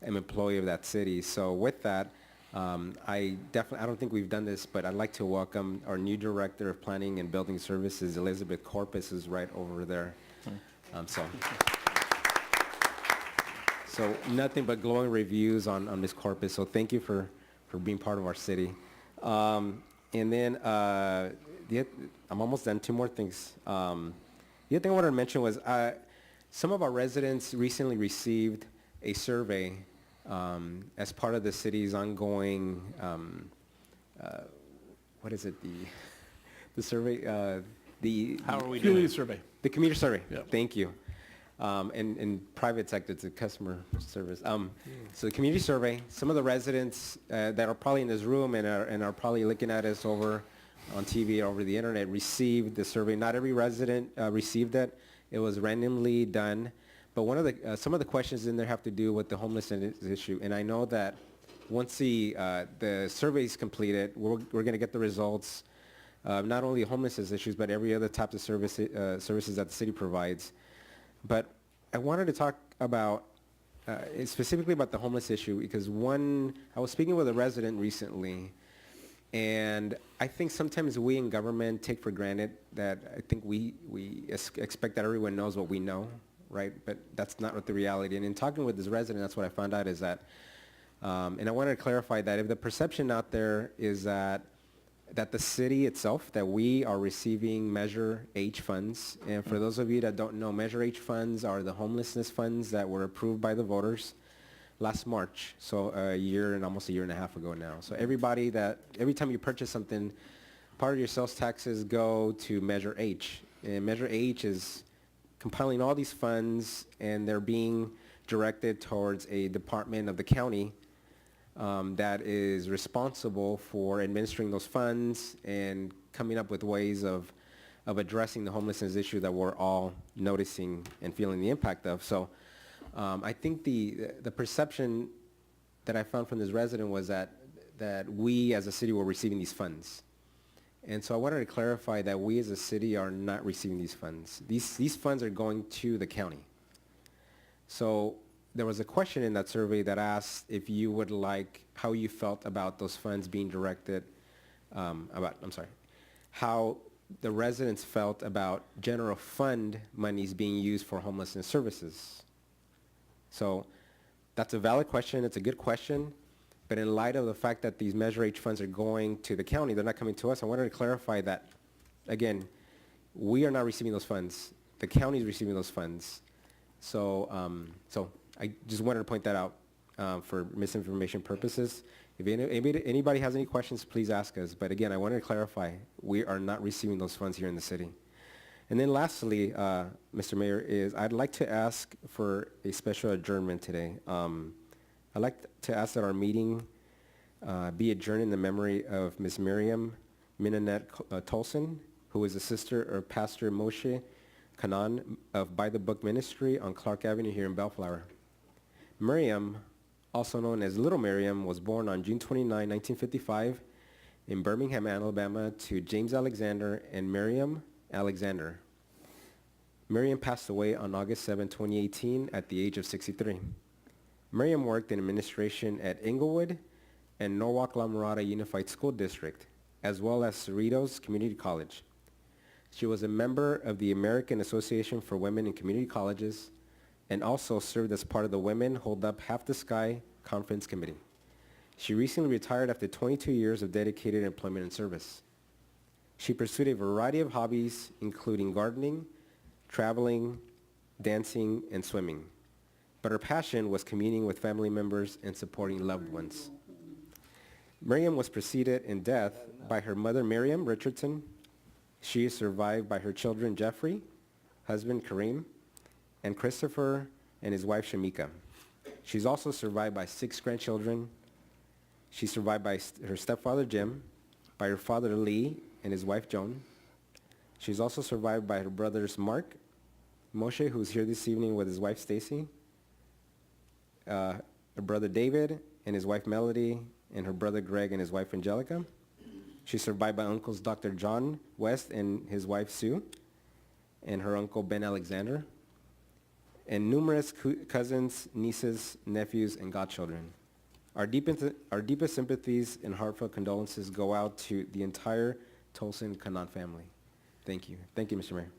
employee of that city. So with that, I don't think we've done this, but I'd like to welcome our new Director of Planning and Building Services, Elizabeth Corpus, is right over there. So nothing but glowing reviews on Ms. Corpus, so thank you for being part of our city. And then, I'm almost done, two more things. The other thing I wanted to mention was some of our residents recently received a survey as part of the city's ongoing, what is it, the survey, How are we Community doing? survey. the community survey. Yep. Thank you. And private sector, it's a customer service. So the community survey, some of the residents that are probably in this room and are probably looking at us over on TV or over the internet received the survey. Not every resident received it. It was randomly done But one of the, some of the questions in there have to do with the homelessness issue. And I know that once the survey is completed, we're going to get the results of not only homelessness issues, but every other type of services that the city provides. But I wanted to talk about, specifically about the homeless issue, because I was speaking with a resident recently, and I think sometimes we in government take for granted that I think we expect that everyone knows what we know, right? But that's not what the reality. And in talking with this resident, that's what I found out is that, and I wanted to clarify that if the perception out there is that the city itself, that we are receiving Measure H funds, and for those of you that don't know, Measure H funds are the homelessness funds that were approved by the voters last March, so almost a year and a half ago now. So every time you purchase something, part of your sales taxes go to Measure H. And Measure H is compiling all these funds, and they're being directed towards a department of the county that is responsible for administering those funds and coming up with ways of addressing the homelessness issue that we're all noticing and feeling the impact of. So I think the perception that I found from this resident was that we as a city were receiving these funds. And so I wanted to clarify that we as a city are not receiving these funds. These funds are going to the county. So there was a question in that survey that asked if you would like, how you felt about those funds being directed, how the residents felt about general fund monies being used for homelessness services. So that's a valid question. It's a good question. But in light of the fact that these Measure H funds are going to the county, they're not coming to us, I wanted to clarify that, again, we are not receiving those funds. The county is receiving those funds. So I just wanted to point that out for misinformation purposes. If anybody has any questions, please ask us. But again, I wanted to clarify, we are not receiving those funds here in the city. And then lastly, Mr. Mayor, I'd like to ask for a special adjournment today. I'd like to ask that our meeting be adjourned in the memory of Ms. Miriam Minanet Tolson, who is the sister of Pastor Moshe Kanan of By the Book Ministry on Clark Avenue here in Bellflower. Miriam, also known as Little Miriam, was born on June 29, 1955 in Birmingham, Alabama to James Alexander and Miriam Alexander. Miriam passed away on August 7, 2018 at the age of 63. Miriam worked in administration at Inglewood and Norwalk La Mirada Unified School District, as well as Cerritos Community College. She was a member of the American Association for Women in Community Colleges and also served as part of the Women Hold Up Half the Sky Conference Committee. She recently retired after 22 years of dedicated employment and service. She pursued a variety of hobbies, including gardening, traveling, dancing, and swimming. But her passion was communing with family members and supporting loved ones. Miriam was preceded in death by her mother, Miriam Richardson. She is survived by her children, Jeffrey, husband Kareem, and Christopher, and his wife, Shamika. She's also survived by 6 grandchildren. She's survived by her stepfather, Jim, by her father, Lee, and his wife, Joan. She's also survived by her brothers, Mark, Moshe, who's here this evening with his wife, Stacy, her brother David and his wife Melody, and her brother Greg and his wife Angelica. She's survived by uncles Dr. John West and his wife Sue, and her uncle Ben Alexander, and numerous cousins, nieces, nephews, and godchildren. Our deepest sympathies and heartfelt condolences go out to the entire Tolson Kanan family. Thank you. Thank you, Mr. Mayor.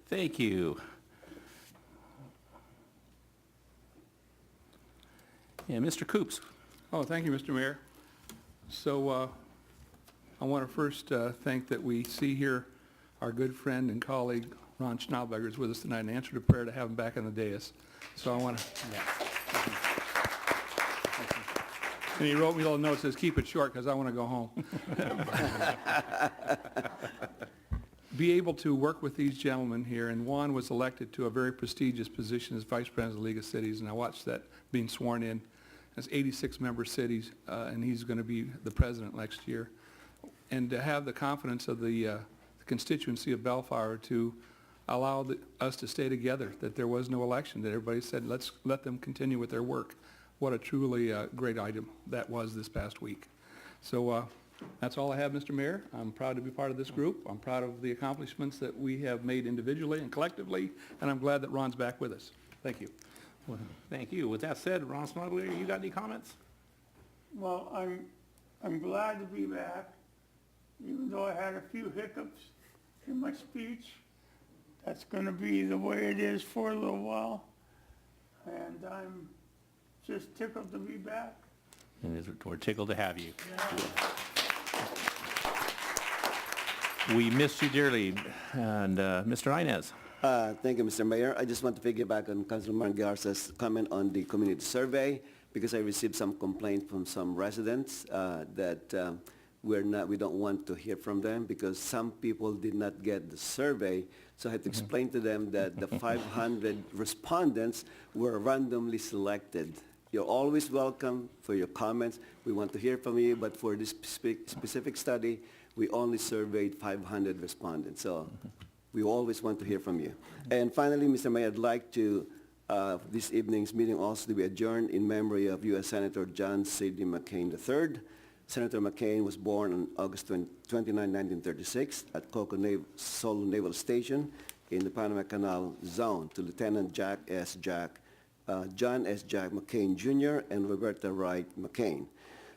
Thank you. Yeah, Mr. Coops. Oh, thank you, Mr. Mayor. So I want to first thank that we see here our good friend and colleague, Ron Schnauberger, is with us tonight and answered a prayer to have him back on the dais. So I want to... And he wrote me a little note that says, keep it short because I want to go home. Be able to work with these gentlemen here, and Juan was elected to a very prestigious position as Vice President of the League of Cities, and I watched that being sworn in. That's 86 member cities, and he's going to be the president next year. And to have the confidence of the constituency of Bellflower to allowed us to stay together, that there was no election, that everybody said, let's let them continue with their work. What a truly great item that was this past week. So that's all I have, Mr. Mayor. I'm proud to be part of this group. I'm proud of the accomplishments that we have made individually and collectively, and I'm glad that Ron's back with us. Thank you. Well, thank you. With that said, Ron Smugler, you got any comments? Well, I'm glad to be back, even though I had a few hiccups in my speech. That's gonna be the way it is for a little while. And I'm just tickled to be back. And we're tickled to have you. We missed you dearly. And Mr. Inez. Thank you, Mr. Mayor. I just want to piggyback on Councilman Garza's comment on the community survey, because I received some complaints from some residents that we don't want to hear from them because some people did not get the survey. So I had to explain to them that the 500 respondents were randomly selected. You're always welcome for your comments. We want to hear from you, but for this specific study, we only surveyed 500 respondents. So we always want to hear from you. And finally, Mr. Mayor, I'd like to, this evening's meeting also to be adjourned in memory of U.S. Senator John Sidney McCain III. Senator McCain was born on August 29, 1936 at Coco Solo Naval Station in the Panama Canal Zone to Lieutenant John S. Jack McCain Jr. and Roberta Wright McCain.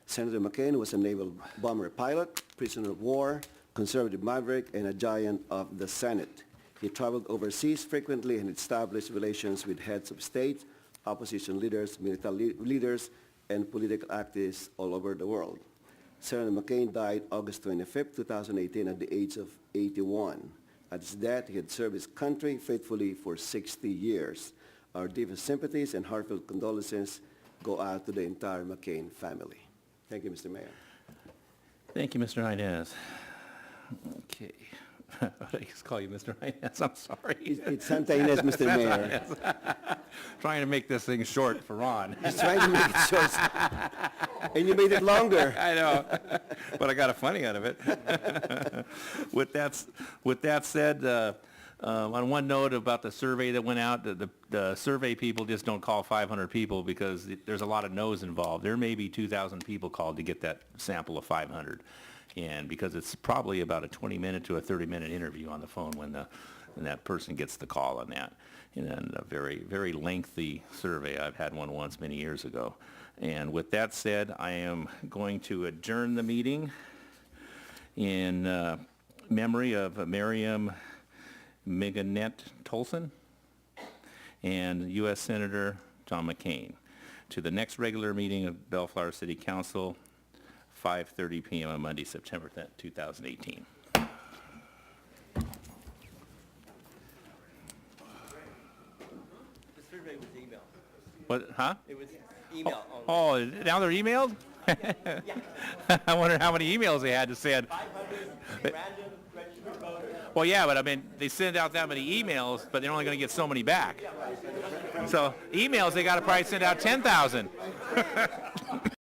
Senator McCain was a naval bomber pilot, prisoner of war, conservative maverick, and a giant of the Senate. He traveled overseas frequently and established relations with heads of state, opposition leaders, military leaders, and political activists all over the world. Senator McCain died August 25, 2018 at the age of 81. At his death, he had served his country faithfully for 60 years. Our deepest sympathies and heartfelt condolences go out to the entire McCain family. Thank you, Mr. Mayor. Thank you, Mr. Inez. Okay. I just call you Mr. Inez. I'm sorry. It's Santa Ynez, Mr. Mayor. Trying to make this thing short for Ron. He's trying to make it short. And you made it longer. I know, but I got a funny out of it. With that said, on one note about the survey that went out, the survey people just don't call 500 people because there's a lot of no's involved. There may be 2,000 people called to get that sample of 500. And because it's probably about a 20-minute to a 30-minute interview on the phone when that person gets the call on that. And a very, very lengthy survey. I've had one once many years ago. And with that said, I am going to adjourn the meeting in memory of Miriam Miganette Tolson and U.S. Senator John McCain. To the next regular meeting of Bellflower City Council, 5:30 p.m. on Monday, September 10th, 2018. The survey was emailed. What, huh? It was email only. Oh, now they're emailed? I wonder how many emails they had to send. 500 random registered voters. Well, yeah, but I mean, they send out that many emails, but they're only going to get so many back. So emails, they got to probably send out 10,000.